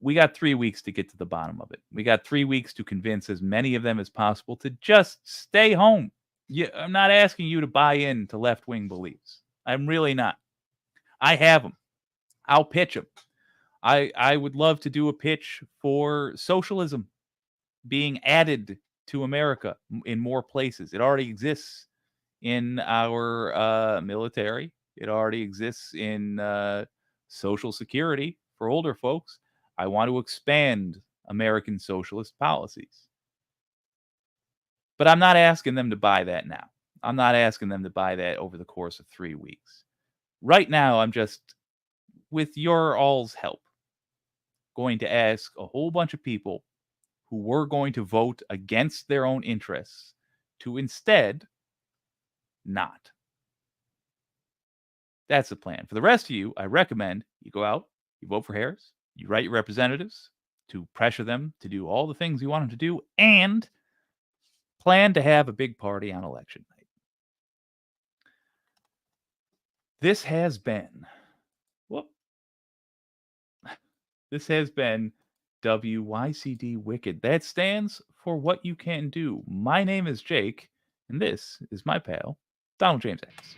We got 3 weeks to get to the bottom of it. We got 3 weeks to convince as many of them as possible to just stay home. I'm not asking you to buy into left-wing beliefs. I'm really not. I have them. I'll pitch them. I would love to do a pitch for socialism being added to America in more places. It already exists in our military. It already exists in Social Security for older folks. I want to expand American socialist policies. But I'm not asking them to buy that now. I'm not asking them to buy that over the course of 3 weeks. Right now, I'm just, with your all's help, going to ask a whole bunch of people who were going to vote against their own interests to instead not. That's the plan. For the rest of you, I recommend you go out, you vote for Harris, you write your representatives to pressure them to do all the things you want them to do, and plan to have a big party on election night. This has been WYCD Wicked. That stands for What You Can Do. My name is Jake, and this is my pal, Donald James X.